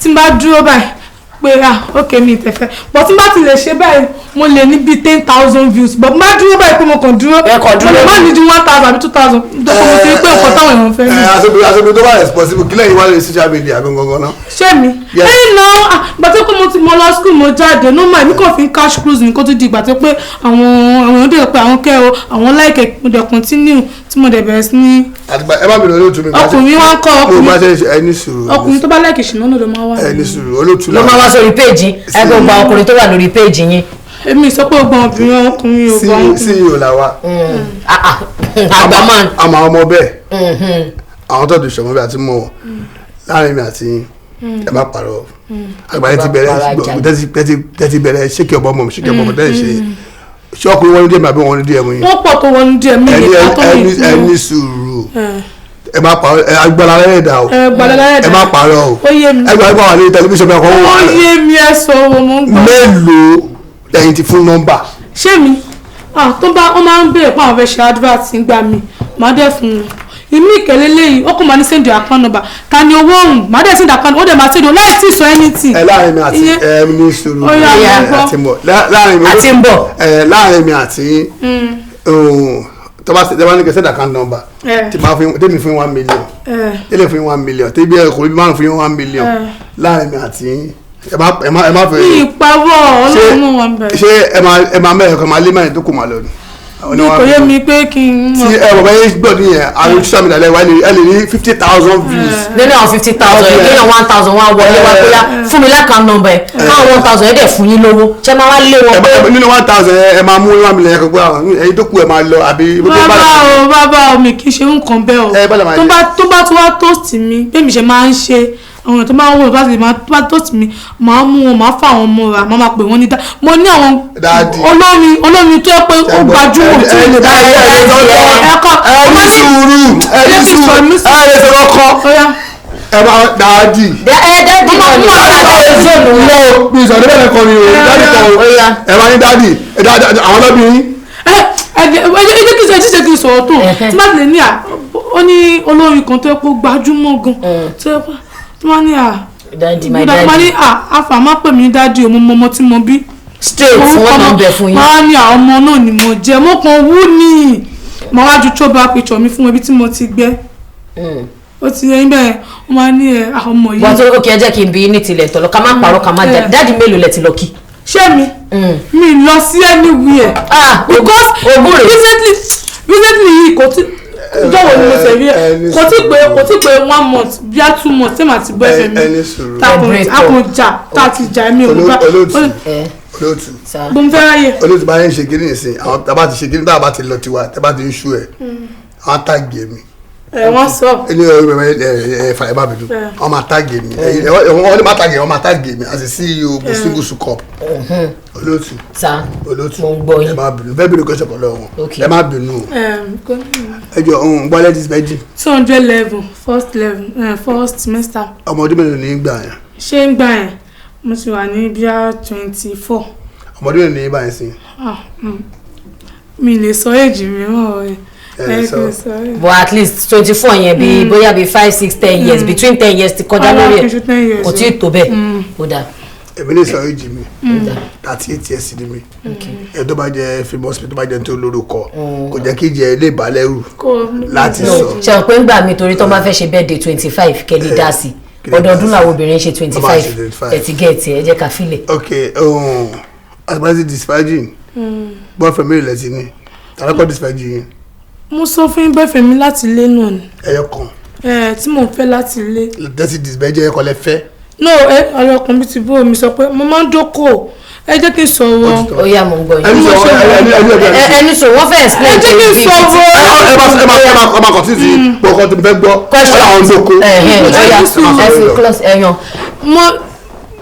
tí n bá dúró báyìí pé ok mi ìtẹ̀fẹ́ but tí n bá ti lè ṣe báyìí mo lè ní bíi 10,000 views but n bá dúró báyìí pé mo kàn dúró mo lè má ní ju 1,000 àbí 2,000 dọ́kọ̀ mo ti rí pé nǹkan táwọn èèyàn fẹ́ rí. aṣojú tó bá responsible kílẹ̀ yìí wá lórí social media gangan náà. ṣé mi ẹ̀yìn náà gbàtẹ́ pé mo lọ school mo jáde no mind mi kàn fi ń cash cruise ní kó tó di gbàtẹ́ pé àwọn èèyàn dẹ̀ pé àwọn kẹ́ o àwọn láìkẹ́ mo dẹ̀ continue tí mo dẹ̀ bẹ̀rẹ̀ sí ní. ẹ bá mi lọ olóòtú mi. ọkùnrin wa ń kọ́ ọkùnrin tó bá láìkẹ́ ṣìnà náà ló máa wá. ẹni sùúrù olóòtú ló máa wá sórí péèjì ẹgbẹ́ gba ọkùnrin tó wà lórí péèjì yín. èmi sọ pé ọgbọ́n obìnrin ọkùnrin ò gbọ́n. sí ìhò làwa. àgbàmọ́. àmọ́ ọmọ bẹ́ẹ̀ àwọn tó dùn ṣọmọ bí àti mọ̀ láàrin mi àti ẹ má parọ́ àgbáyé ti bẹ̀rẹ̀ ṣékì ọ̀bọ̀ mọ̀ ṣékì ọ̀bọ̀ mọ̀ tẹ́lẹ̀ ṣe ṣọ́ọ̀kùnrin wọn ní díẹ̀ mi àbí wọn ní díẹ̀ mu yín. wọ́n pọ̀ tó wọn ní díẹ̀ mi lè ká tó mi. ẹni sùúrù ẹ má parọ́ agbára lẹ́yìn dà o ẹ má parọ́ o ẹgbẹ́ wà ní tẹlifíṣàn bẹ́ẹ̀ kọ́ wọ́n. ó yé mi ẹ sọ ọmọ mọ́ ń gbọ́. mélòó lẹ́yìn ti fún nọ́mbà. ṣé mi tó bá wọ́n máa ń béèrè pé àwọn fẹ́ ṣe advert nígbà mi màá dẹ̀ fún wọn ìmí ìkẹlẹ lẹ́yìn ó kò máa ní send your account number ta ni owó ọ̀hún má dẹ̀ send account ó dẹ̀ máa send o láì tí sọ anything. láàrin mi àti ní sùúrù àti mbọ láàrin mi àti tó bá ní kẹ́ send account number tèmi fún 1 million tẹ́lẹ̀ fún 1 million tẹ́bí ẹ̀kọ́ bí márùn fún 1 million láàrin mi àti ẹ má fẹ́. ìpawọ́ ọlọ́run wọn bẹ̀rẹ̀. ṣé ẹ máa mẹ́rin kan máa lé mẹ́rin tó kù máa lọ ni. bí kò yé mi pé kí n. tí ẹ bàbá yẹn gbọ́dọ̀ yẹn àwọn social media lẹ́wọ̀ ẹ lè ní 50,000 views. nínú àwọn 50,000 èkéyàn 1,000 wá wọlé wá pé fún mi lákàá nọ́mbà ẹ̀ káwọn 1,000 ẹ̀ dẹ̀ fún yín lówó ṣé máa wá lé wọn pé. nínú 1,000 ẹ máa mú 1 million kan pé ẹyin tó kù ẹ máa lọ àbí. bàbá o mi kì í ṣe nǹkan bẹ́ẹ̀ o tó bá tó wá toast mi bẹ́ẹ̀ mi ṣe máa ń ṣe àwọn tó máa ń wò láti máa toast mi máa mú wọn máa fà wọn mọ́ra máa máa pè wọ́n ní mo ní àwọn olórin tó yẹ pé ó gbajúmọ̀ tí ó lè bá ẹ̀kọ́ ẹni sùúrù ẹni sọ̀rọ̀ kọ́ ẹ máa dáàdì. dáàdì náà ní ọ̀rọ̀ lọ bí ìsọ̀rọ̀ bẹ́ẹ̀ kọ́ ni o dáàdì kọ́ o ẹ máa ní dáàdì àwọn ọlọ́bìnrin. ẹ jẹ́ kí n sọ̀rọ̀ tó tí bá ti lè ní ó ní olórin kan tó yẹ pé ó gbajúmọ̀ gan tó yẹ pé tí wọ́n ní daddy my daddy wọ́n ní afa má pè mí daddy ọmọ tí mo bí straight wọ́n máa ń bẹ̀ fún yín. wọ́n á ní ọmọ náà ni mo jẹ́ mo kàn wú ni mo wá ju tróba picture mi fún ibi tí mo ti gbẹ́ ó ti yẹ bẹ́ẹ̀ wọ́n máa ní ọmọ yìí. wọ́n tó ó kí ẹ jẹ́ kí n bí ní tilẹ̀ tọ̀lọ̀ ká má parọ́ ká má jà dáàdì mélòó lẹ ti lọ kí. ṣé mi lọ sí anywhere because recently yìí kò tí jọ̀wọ́ ni mo ṣe rí ẹ kò tí pé 1 month bí a 2 months tẹ́lẹ̀ àti boyfriend mi takùnjà tàti jà mí ò gbà olóòtú bó ń fẹ́ ráyè. olóòtú bá yẹn ṣe kí ni ìsìn àwọn tábà ti ṣe kí ni tábà ti lọ tiwa tábà ti ń ṣú ẹ àwọn táàgì mi. wọ́n sọ. ẹni ẹ má bínú wọ́n máa táàgì mi wọ́n ní má táàgì wọ́n máa táàgì mi as a CEO bu single Hookup olóòtú mo ń gbọ́ yín ẹ má bínú fẹ́ bínú kọ́sọ̀ pọ̀ lọ́wọ́ ẹ má bínú ẹ jọ gbọ́lẹ́ dis virgin. 200 level first semester. ọmọ ọdún mélòó ní gbà yẹn. ṣé ń gbà yẹn mo ti wà ní bíi 24. ọmọ ọdún mélòó ní báyìí sí. mi lè sọ èjì mi mọ́ but at least 24 yẹn bí bóyá bí 5, 6, 10 years between 10 years ti kọjá lórí ẹ kò tí ì tó bẹ́ẹ̀ ó dáa. èmi lè sọ èjì mi 38 years ni mi ẹ tó bá jẹ famous tó bá jẹ tó lórúkọ kò jẹ́ kí jẹ ilé ìbálẹ́rù láti sọ. ṣe ọ̀pẹ́ ń gbà mí torí tó bá fẹ́ ṣe birthday 25 kẹ́lí dá sí ọdọọdún làwọn obìnrin ṣe 25 ẹ ti gẹ̀ẹ́tì ẹ jẹ́ ká fílẹ̀. ok asibasi disvirgin boyfriend mi lẹ́sìn ni tàbí disvirgin yẹn. mo sọ fún yín boyfriend mi láti ilé náà ni. ẹyọ kan. tí mò ń fẹ́ láti ilé. dẹ́sí disvirgin ẹyọ kan lẹ fẹ́. no ọlọkùnrin bíi ti bó mi sọ pé mo máa ń dókòó ẹ jẹ́ kí n sọ̀rọ̀. ó yá mo ń gbọ́ yín. ẹni sọ wọ́n fẹ́ explain. ẹ jẹ́ kí n sọ̀rọ̀. ẹ máa kọ̀tí sí gbọ̀ngàn tó fẹ́ gbọ́. question àwọn olóko. ẹ fi close ẹyan.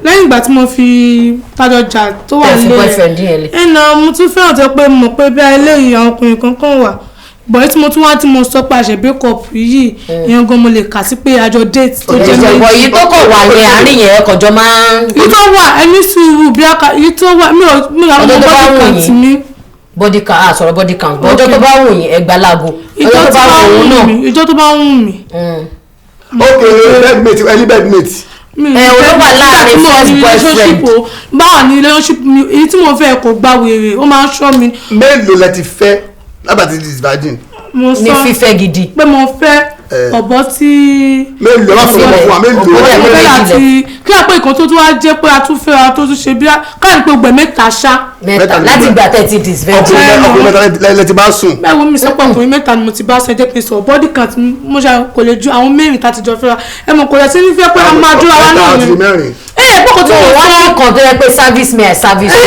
lẹ́yìn ìgbà tí mo fi tájọ jà tó wà nílé ẹ̀nà mo tún fẹ́ràn tó pé mọ̀ pé bí eléyìí àwọn ọkùnrin kankan wà bọ̀yì tí mo tún wá tí mo sọ pé àṣẹ breakup yìí ìyẹn gan mo lè kà sí pé àjọ date tó jẹ́ méjì. bọ̀yì tó kọ̀ wà ní àárín yẹn kọjọ máa ń. yìí tó wà ẹni sùúrù bí aka yìí tó wà mi ò àwọn body count mi. body count sọ̀rọ̀ body count ọjọ́ tó bá wù yín ẹgbàá láago ọjọ́ tó bá wù yín náà. ìjọ tó bá wù mí. ok bedmate ẹni bedmate. olówó láàrin first boyfriend. báwa ní relationship mi èyí tí mo fẹ́ kò gba wèrè ó máa ń ṣọ́ mi. mélòó lẹ ti fẹ́ lábàtí disvirgin. mo sọ ní fífẹ́ gidi. pé mo fẹ́ ọ̀bọ tí. mélòó wá fọlọ́ fún wa mélòó. mo fẹ́ láti kí á pé ìkan tó tún wá jẹ́ pé a tún fẹ́ a tó tún ṣe bí káyọ̀ pé gbẹ̀ mẹ́ta ṣá. mẹ́ta láti gbà tẹ̀ ti disvirgin. ọkùnrin mẹ́ta lẹ ti bá sùn. báwo mi sọ pé ọkùnrin mẹ́ta ni mo ti bá sọ ẹjẹ́ pé sọ body count mo ṣe kò lè ju àwọn mẹ́rin tá ti jọ fẹ́ra ẹ mọ̀ kò lè sí ní fẹ́ pé a máa dúró àwa náà ni. pọ́kò tí mo wọ́n ní kan tó yẹ pé service me I service you.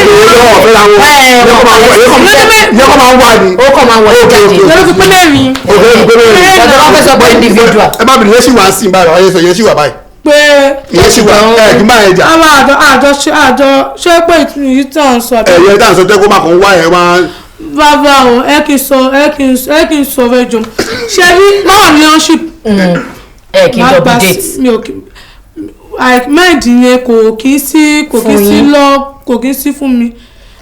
ní ọkọ̀ máa ń wá ni. ó kọ̀ máa ń wọlé jáde. lórí fi pé mẹ́rin. ọ̀dọ̀ wọn fẹ́ sọ pé individual. ẹ má bìnrin yẹn sì wá sí báyìí ọ̀yẹ́ sọ yẹn sì wà báyìí. pé ìyẹn sì wà kí n bá yẹn jà. àwọn àjọ ṣé pé ìtúnyìí tàn sọ. ẹ̀yẹ dáhùn sọ tẹ́kọ̀ máa kàn wá ẹ̀ wá. bàbá o ẹ kì í sọ fẹ́ jọ ṣe rí láwọn relationship. ẹ kì í double date. mẹ́ẹ̀dì yẹn kò kì í sí fún mi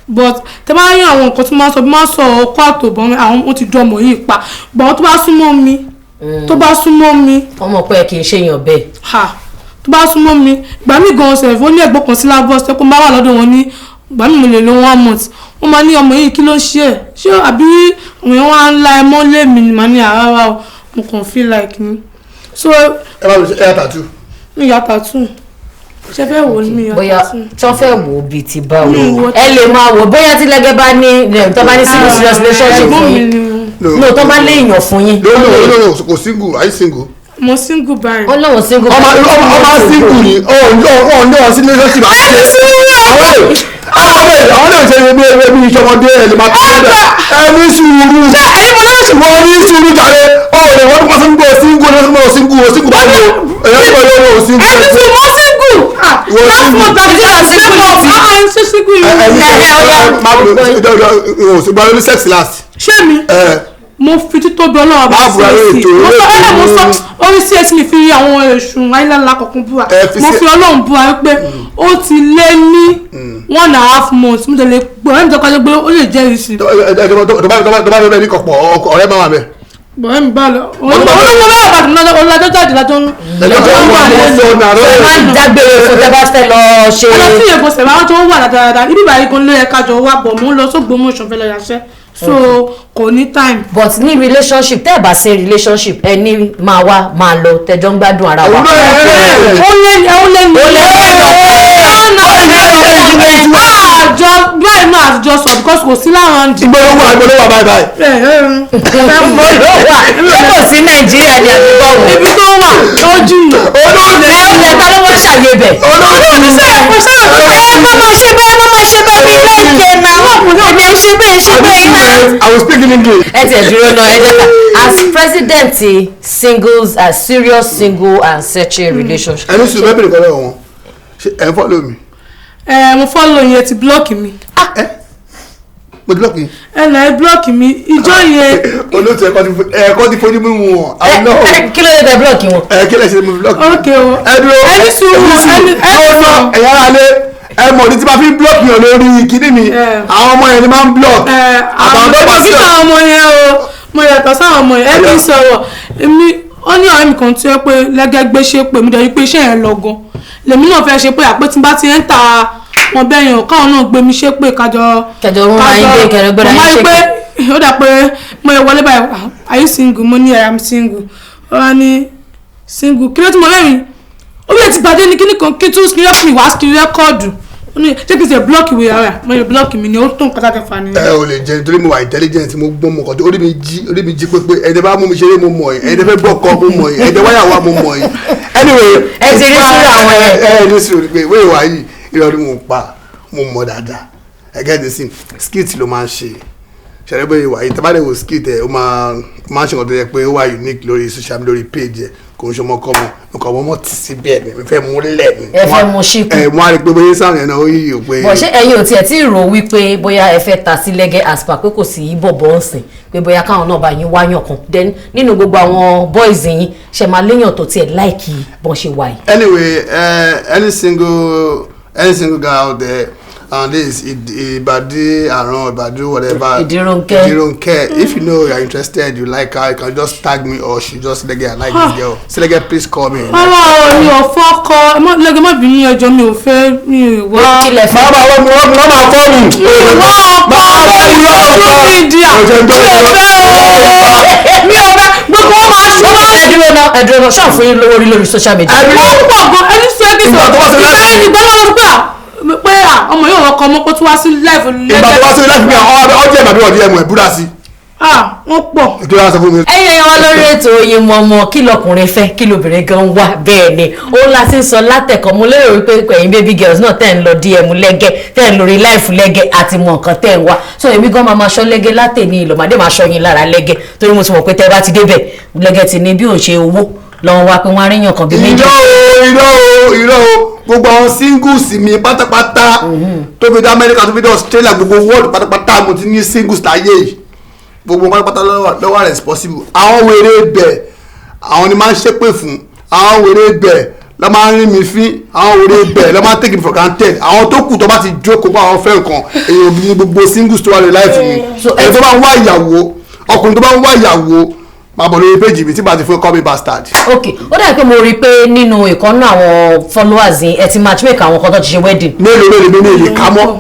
but tẹ bá rí àwọn nǹkan tí máa ń sọ bí máa ń sọ ọkọ àtòbọ̀n àwọn ó ti dọmọ yìí pa but tó bá súnmọ́ mi tó bá súnmọ́ mi. ọmọ pé kì í ṣèyàn bẹ́ẹ̀. tó bá súnmọ́ mi ìgbà mi gan ọ̀sẹ̀ ó ní ẹ̀gbọ́n kan sí lábọ́ ṣe kó máa wà lọ́dọ̀ wọn ní ìgbà mi mo lè lo 1 month wọ́n máa ní ọmọ yìí kí ló ṣe ẹ̀ ṣé àbí òun wá ń la ẹmọ́ lé mi ni màá ní àrárá o mo kàn feel like ni. so ẹ bá mi ṣe ẹ tàtú. mi yà tàtú ṣe fẹ́ wò ní mi yà tàtú. bóyá tí wọ́n fẹ́ wò ó bíi ti báwo ẹ lè máa wò bóyá tí lẹ́gẹ́ bá ní tó bá ní serious relationship fún yín no tó bá léèyàn fún yín. no kò single are you single. mo single báyìí. ọlọ́wọ́ single báyìí. ọmọ single ni ọ̀hún sí relationship àwọn náà ṣe bí ìṣọmọdé ẹ̀ lè máa tó ẹ̀ ní sùúrù wọ́n ní sùúrù jàre ọ̀rẹ́ wọ́n tó pàṣẹ gbọ́ single lọ́sọ̀mọ́ single báyìí o ẹ̀yọ́ tó yọ wọ́n single. ẹni tí mo single láti mo tàbí tí a single ṣe single yìí. ṣùgbọ́n ní sex last. ṣé mi mo fi títóbi ọlọ́wọ́ bá sí ẹ̀sìn mo sọ orí sí ẹ̀sìn mi fi àwọn èṣù ayélujára kọ̀ọ̀kan búra mo fi ọlọ́run búra pé ó ti lé ní 1.5 months mo tẹ̀lé gbọ́ ẹni tó kájọ pé ó lè jẹ́rìí sí. tó bá fẹ́ ní kọ̀pọ̀ ọ̀rẹ́ máa wà bẹ́ẹ̀. bọ̀rẹ́ mi bá lọ olóńgbò bá bàtà náà ọ̀làjọ́ jáde lájọ́ máa ń dágbére fún tẹ́ bá fẹ́ lọ ṣe. ọlọ́sí èkó sẹ̀rẹ̀ àwọn tó wà dáadáa ibi ìbàyí kan ló yẹ kájọ wà bọ̀ mò ń lọ sógbómọ̀ ìṣọ̀fẹ́ lọ yàṣẹ́ so kò ní time. but ní relationship tẹ́ ẹ̀ bá ṣe relationship ẹ ní máa wá máa lọ tẹjọ́ ń gbádùn ara wa. ó lé ní àjọ bẹ́ẹ̀ náà àtijọ́ sọ because kò sí láwọn ọ̀dì. ìgbòho wà báyìí. ṣé kò sí nàìjíríà ní àdúgbò wọn. ibi tó wà lójú yìí. olóòtú ilẹ̀ ta ló wọ́n ṣàyè bẹ̀. olóòtú sẹ́yìn kò sáà tó ẹ má máa ṣe bẹ́ẹ̀ má máa ṣe bẹ́ẹ̀ bí lẹ́ẹ̀kẹ́ náà wọ́n kò náà lè ṣe bẹ́ẹ̀ ṣe bẹ́ẹ̀ náà. I was speaking English. ẹ tiẹ̀ dúró náà ẹ jẹ́ ká as president singles as serious single and searching relationship. ẹni sùn bẹ́ẹ̀ bẹ̀rẹ̀ kọ́ lọ́wọ́ wọn ẹ̀ ń follow mi. mo follow yẹn ti block mi. mo ti block yín. ẹ block mi ìjọ yẹn. olóòtú ẹ̀kọ́ ti fojú mímu wọn. kí ló dé tẹ block wọn. kí lè ṣe mo block. ok o ẹni sùúrù ẹ̀yà ara lé ẹ mọ̀ ní tí máa fi block yàn lórí kíní mi àwọn ọmọ yẹn ni máa ń block. àwọn ọmọ yẹn sáwọn ọmọ yẹn o mo yàtọ̀ sáwọn ọmọ yẹn ẹ kì í sọ̀rọ̀ èmi ó ní ọ̀rẹ́ mi kan tí ó pé lẹ́gẹ́gbẹ́ ṣe pé mi dẹ̀ pé iṣẹ́ yẹn lọ gan lèmi náà fẹ́ ṣe pé àpé tí n bá ti ń ta wọn bẹ́ẹ̀ yẹn káwọn náà gbé mi ṣe pé kájọ wọn máa ń gbé kẹrẹ gbọ́dọ̀ yín ṣe pé ó dà pé mo yẹ wọlé báyìí are you single mo ní I am single ó wá ní single kí ló tí mo rẹ́rìn ó bí ẹ ti gbàdé ní kíní kan kí tún ní rẹ́pì wá sí rẹ́kọ́ọ̀dù ó ní ṣé kí n ṣe blọọkì wẹ̀ ara mo yẹ blọọkì mi ni ó tún kọ́tà kẹfà ni. ẹ ò lè jẹ nítorí mo wà intelligent mo gbọ́n mo kàn tó orí mi jí pépé ẹ̀ẹ́dẹ́ bá mú mi ṣeré mo mọ̀ yìí ẹ̀ẹ́dẹ́ fẹ́ gbọ́kọ́ mo mọ̀ yìí ẹ̀ẹ́dẹ́ wáyà wá mo mọ̀ yìí anyway ẹ ti rí sí àwọn ẹ ní sùúrù pé wéè wá yìí ìrọ̀lẹ́ mo pa mo mọ̀ dáadáa ẹ gẹ́gẹ́ sí skit ló máa ń ṣe ṣẹlẹ̀ bóyá ìwà yìí tẹ́bàdé wo skit ẹ̀ ó máa ń ṣe nǹkan tó yẹ pé ó wà unique lórí social media lórí page ẹ̀ kò ń ṣe ọmọ kọ́ mọ́ nǹkan ọmọ ti sí bẹ́ẹ̀ mi fẹ́ mú lẹ̀ mi. ẹ fẹ́ mú ṣíkù. mo á rí i pé bóyá sáwọn yẹn náà ó yí o pé. bọ̀ ṣé ẹ̀yin ò tiẹ̀ tí ì rò wípé bóyá ẹ fẹ́ ta sí lẹ́gẹ́ àsìpà pé kò sí bọ̀bọ̀ ń sìn pé bóyá káwọn náà bá yín wáyàn kan then nínú gbogbo àwọn boys yín ṣe máa léyàn tó tiẹ̀ láìkì bọ́n ṣe wà yìí. Anyway, any single guy out there and this Ibadi around Ibadi whatever Idironke if you know you're interested you like her you can just tag me or she just Lege I like this girl say Lege please call me. ọlọ́run mi ò fọ́kọ Lege má bí ní ẹjọ́ mi ò fẹ́ mi ò wá. kílẹ̀ fẹ́ máa fọ́ mi. ìwọ ọkọ social media mi ò fẹ́ gbogbo wọn máa ṣọ́. ẹdúró náà ṣáà fún yín lówó rí lórí social media. ó pọ̀ gan ẹni sọ ẹni sọ ìgbàlọ́wọ́ pé ọmọ yóò rọkọ ọmọ kó tún wá sí láìfù lẹ́gbẹ̀ẹ́. ìgbà tó wá sí láìfù mi ọjọ́ ìgbàdúrà ọdún ẹ̀mọ̀ ìbúra sí. wọ́n pọ̀. ètò ìyá sọ fún mi. ẹ̀yin ẹ̀yàn wa lórí ètò Oyinmomo kí lọkùnrin fẹ́ kí lobìnrin gan wà bẹ́ẹ̀ ni ó láti sọ látẹ̀kọ́ mo lérò wípé ẹ̀yin baby girls náà tẹ̀ ń lọ DM Lege tẹ̀ ń lórí láìfù Lege àti mọ̀ nǹkan tẹ̀ ń wá so èmi gan máa ṣọ́ Lege látẹ̀ní ìlọ́mọdé máa ṣọ́ yín lára Lege torí mo ti mọ̀ pé tẹ́ bá ti débẹ̀ Lege ti ní bí òun ṣe owó lọ́wọ́ wá pé wọ́n á ríyàn kan bí méjì. irọ́ o gbogbo àwọn singles mi pátápátá tó fi dé Amẹ́ríkà tó fi dé Australia gbogbo world pátápátá mo ti ní singles láyé yìí gbogbo pátápátá lọ́wọ́ responsible àwọn wèrè bẹ̀ àwọn ni máa ń ṣépè fún àwọn wèrè bẹ̀ lọ́ máa ń rí mi fín àwọn wèrè bẹ̀ lọ́ máa ń take me for granted àwọn tó kù tó bá ti jókòó bá àwọn fẹ́ nǹkan èèyàn bí gbogbo singles tó wà lórí láìfù mi ẹni tó bá ń wá ìyàwó ọkùnrin tó bá ń wá ìyàwó máa bọ̀ lórí péjì mi tí bá ti fún call me bastard. ok ó dàbí pé mo rí i pé nínú ìkànnì àwọn followers yín ẹ ti matchmake àwọn kan tó ti ṣe wedding. mélòó mi lè ká mọ́.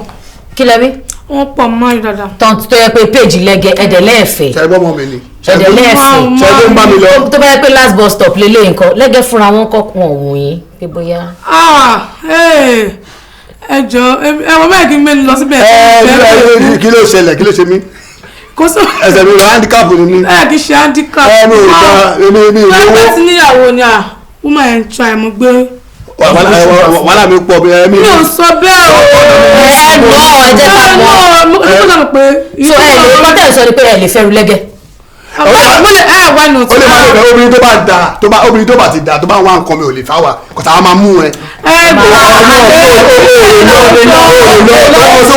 kí lẹ rí. wọ́n pọ̀ mọ́ ìdàdà. tán tó yẹ pé péjì lẹ́gẹ̀ ẹ̀dẹ̀ lẹ́ẹ̀fẹ̀. ṣẹ́gbọ́n mọ́ mi ni. ẹ̀dẹ̀ lẹ́ẹ̀fẹ̀. ṣẹ́gbọ́n bá mi lọ. tó bá yẹ pé last bus stop lélẹ̀ nǹkan lẹ́gẹ̀ fúnra wọn kọ́ wọn wò yín pé bóyá. ẹ jọ ẹ wọ bẹ́ẹ̀ kí n mẹ́ni lọ síbẹ̀. kí ló ṣẹlẹ̀ kí ló ṣe mí. kò sọ. ẹsẹ̀ mi rọ handicap ni mí. ẹ kì í ṣe handicap. mi ò gba mi ìlú. ẹ ti níyàwó ni woman ẹ̀ ń try mo gbé. wàhálà mi pọ̀ mi. mi ò sọ bẹ́ẹ̀ o. ẹ lọ ẹ jẹ́ ká mọ̀. mo kọ́ sọ pé. so ẹ lè kọ́tẹ́ sọ ni pé ẹ lè fẹ́ ru lẹ́gẹ̀. mo lè wá nù. ó lè má lè fẹ́ obìnrin tó bá da obìnrin tó bá ti da tó bá wá nǹkan mi ò lè fà wá kọ́tà á máa mú ẹ. ẹ bọ̀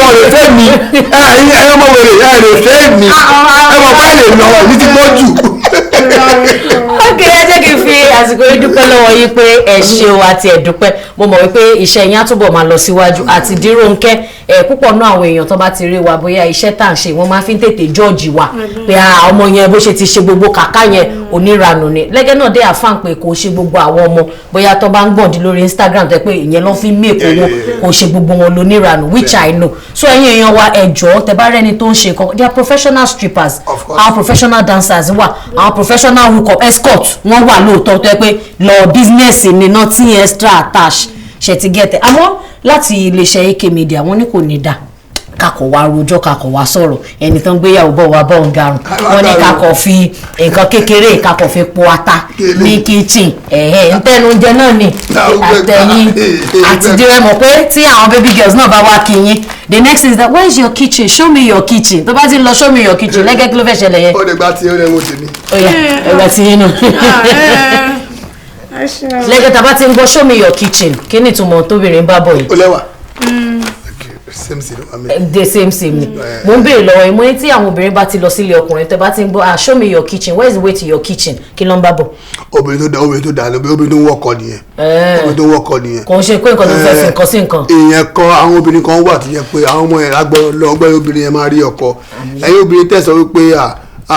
wọn lè fẹ́ mi ẹ ọmọ wèrè ẹ lè fẹ́ mi ẹ mọ̀ pé ẹ lè lọ ní ti pọ̀ jù. ok ẹ jẹ́ kí n fi àsìkò yìí dúpẹ́ lọ́wọ́ yín pé ẹ ṣeun àti ẹ̀dúpẹ́ mo mọ̀ wípé iṣẹ́ yín á túbọ̀ máa lọ síwájú àti Idironke púpọ̀ náà àwọn èèyàn tó bá ti rí wa bóyá iṣẹ́ tá à ń ṣe wọ́n máa fi ń tètè jọ́ọ̀jì wa pé ọmọ yẹn bó ṣe ti ṣe gbogbo kàkà yẹn oníranù ni lẹ́gẹ́ náà dé àfáàn pé kò ṣe gbogbo àwọn ọmọ bóyá tó bá ń gbọ̀ndín lórí Instagram tẹ́ pé ìyẹn lọ́ fi mí èkó wọn kò ṣe gbogbo wọn lóníranù which I know so ẹ̀yin èèyàn wa ẹ̀jọ́ tẹ́ bá rẹ́ni tó ń ṣe nǹkan they are professional strippers àwọn professional dancers wà àwọn professional hookup escort wọ́n wà lóòótọ́ tó yẹ pé lọ business ni nothing extra attached ṣe ti gẹ́tẹ̀ àmọ́ láti iléeṣẹ́ AK Media wọ́n ní kò ní dá kakọ̀ wá rojọ́ kakọ̀ wá sọ̀rọ̀ ẹni tán gbéyàwó bọ̀ wá bọ̀ ń garùn wọ́n ní kakọ̀ fi nǹkan kékeré kakọ̀ fi po ata ní kitchen ntẹ́nu oúnjẹ náà ni àtẹ̀yìn àti dìrẹ́ mọ̀ pé tí àwọn baby girls náà bá wá kí yín the next is that where is your kitchen show me your kitchen tó bá ti lọ show me your kitchen lẹ́gẹ́ kí ló fẹ́ ṣẹlẹ̀ yẹn. ó lè gba tí ó lè wo tèmi. ó yá ẹgbẹ́ tí yín nù. lẹ́gẹ́ tá a bá ti ń gbọ́ show me your kitchen kí ni ìtumọ̀ tóbìnrin bá bọ̀ yìí. ó lẹ́wà. the same ni mo ń béèrè lọ́wọ́ yìí mo ní tí àwọn obìnrin bá ti lọ sílé ọkùnrin tẹ́ bá ti ń gbọ́ show me your kitchen where is the way to your kitchen kí ló ń bá bọ̀. obìnrin tó dà obìnrin tó ń wọ́kọ̀ nìyẹn. obìnrin tó ń wọ́kọ̀ nìyẹn. kò ń ṣe pé nǹkan tó fẹ́ fi nǹkan sí nǹkan. èèyàn kan àwọn obìnrin kan wà tó yẹ pé àwọn ọmọ yẹn lágbọ́n lọ́gbọ́n obìnrin yẹn máa rí ọkọ ẹ̀yin obìnrin tẹ̀sán wípé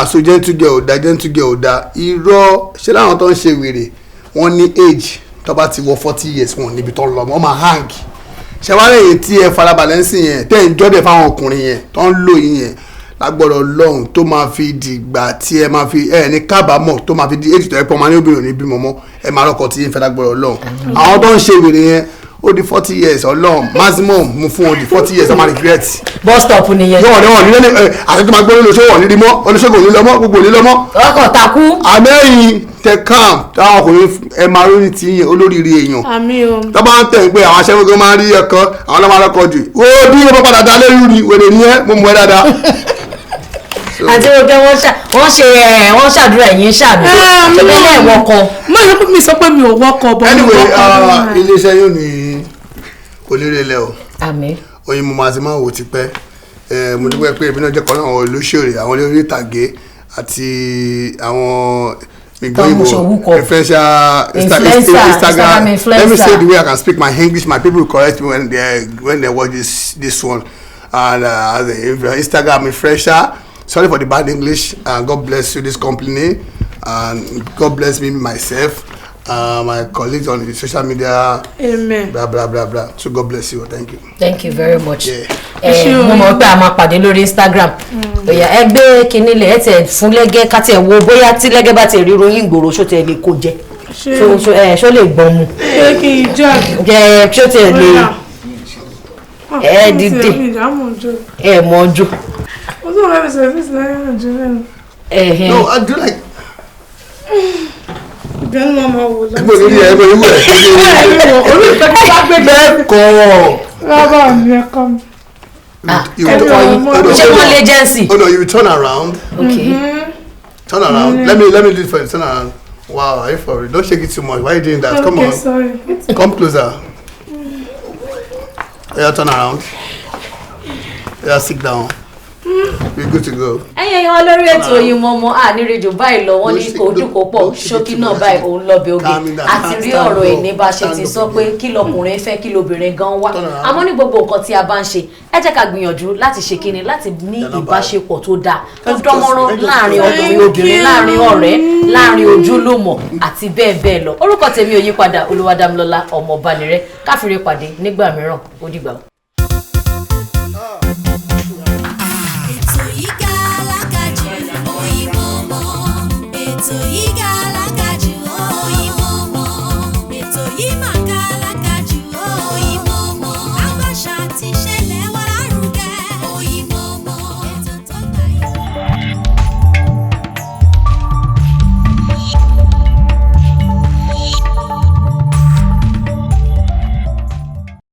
so gentugẹ ò da irọ́ ṣé láwọn tó ń ṣe wèrè wọ́n ní age tó bá ti wọ 40 years wọn níbi tó ń lọ wọ́n máa hang ṣẹwárẹ̀ yìí tí ẹ farabalẹ̀ ń sìn yẹn tẹ́ ń jọ́dẹ̀ fáwọn ọkùnrin yẹn tó ń lò yín yẹn lágbọ́dọ̀ lọ́hùn tó máa fi dìgbà tí ẹ máa fi ní kábàámọ̀ tó máa fi di èjì tó ẹ pọ̀ máa ní obìnrin ní bímọ mọ́ ẹ máa rọ́kọ̀ tí yín fẹ́ lágbọ́dọ̀ lọ́hùn àwọn tó ń ṣe wèrè yẹn ó di 40 years ọlọ́run maximum mú fún wọn di 40 years ọmọ regret. bus stop nìyẹn. yọ̀wọ̀ ni wọ́n nílé àti tó máa gbọ́ olóṣèwọ̀ ní rimọ́ olóṣèwọ̀ ní lọ́mọ́ gbogbo ní lọ́mọ́. ọkọ̀ takú. àmẹ́yìn tẹ calm táwọn ọkùnrin ẹ máa rí ti yẹn olóríire èèyàn. àmì o. tó bá ń tẹ̀ pé àwọn aṣẹ́wó kan máa ń rí ẹ̀kan àwọn ọlọ́mọ alọ́kọ̀ jù ó bí wọ́n padà dá lẹ́rú ni wèrè ni ẹ́ mo mú ẹ dáadáa. àti oge wọ́n ṣàdúrà ẹ̀yìn ṣàdúrà ṣẹlẹ̀ wọ́kọ̀. mi sọ pé mi ò wọ́kọ̀ bọ̀. anyway iléeṣẹ́ yóò ní olérè lẹ́ o. àmín. Oyinmomo àti máa wò ti pẹ́ mo dúpẹ́ pé ìbínú jẹ́ kan náà àwọn olóṣèré àwọn olórí ìtàgé àti àwọn influencer Instagram let me say the way I can speak my English my people correct me when they watch this one and Instagram influencer sorry for the bad English and God bless you this company and God bless me myself my colleagues on the social media amen blah blah blah blah so God bless you thank you very much yeah. mo mọ̀ pé a máa pàdé lórí Instagram bóyá ẹgbẹ́ kínní lẹ̀ ẹ̀ tẹ̀ fún lẹ́gẹ́ ká tẹ̀ wo bóyá tí lẹ́gẹ́ bá ti rí ròyìn gbòòrò ṣó tẹ̀ lè kó jẹ ṣó lè gbọ́n mu jẹ ṣó tẹ̀ lè ẹ̀ dìde ẹ̀ mọ̀ ọjọ́. no I do like. Then mama will like you turn around. Okay. Turn around. Let me do it for you. Turn around. Wow, are you for it? Don't shake it too much. Why are you doing that? Come on. Sorry. Come closer. Yeah, turn around. Yeah, sit down. we good to go. ẹ̀yin ẹ̀yin olórí ètò Oyinmomo àníríjò báyìí lọ wọ́n ní kò dùn kó pọ̀ ṣókí náà báyìí òun lọ bí oge àti rí ọ̀rọ̀ ẹ̀ ní bá ṣe ti sọ pé kí lọkùnrin fẹ́ kí lobìnrin gan wá àmọ́ ní gbogbo nǹkan tí a bá ń ṣe ẹ jẹ́ ká gbìyànjú láti ṣe kíni láti ní ìbáṣepọ̀ tó dáa tó dánmọ́rán láàrin ọkùnrin obìnrin láàrin ọ̀rẹ́ láàrin ojúlùmọ̀ àti bẹ́ẹ̀ bẹ́ẹ̀ lọ orúkọ tèmi ò yí padà Olúwadámilọ́lá Ọmọbanirẹ́ káfíńrẹ́ pàdé nígbà mìíràn ó dìgbà.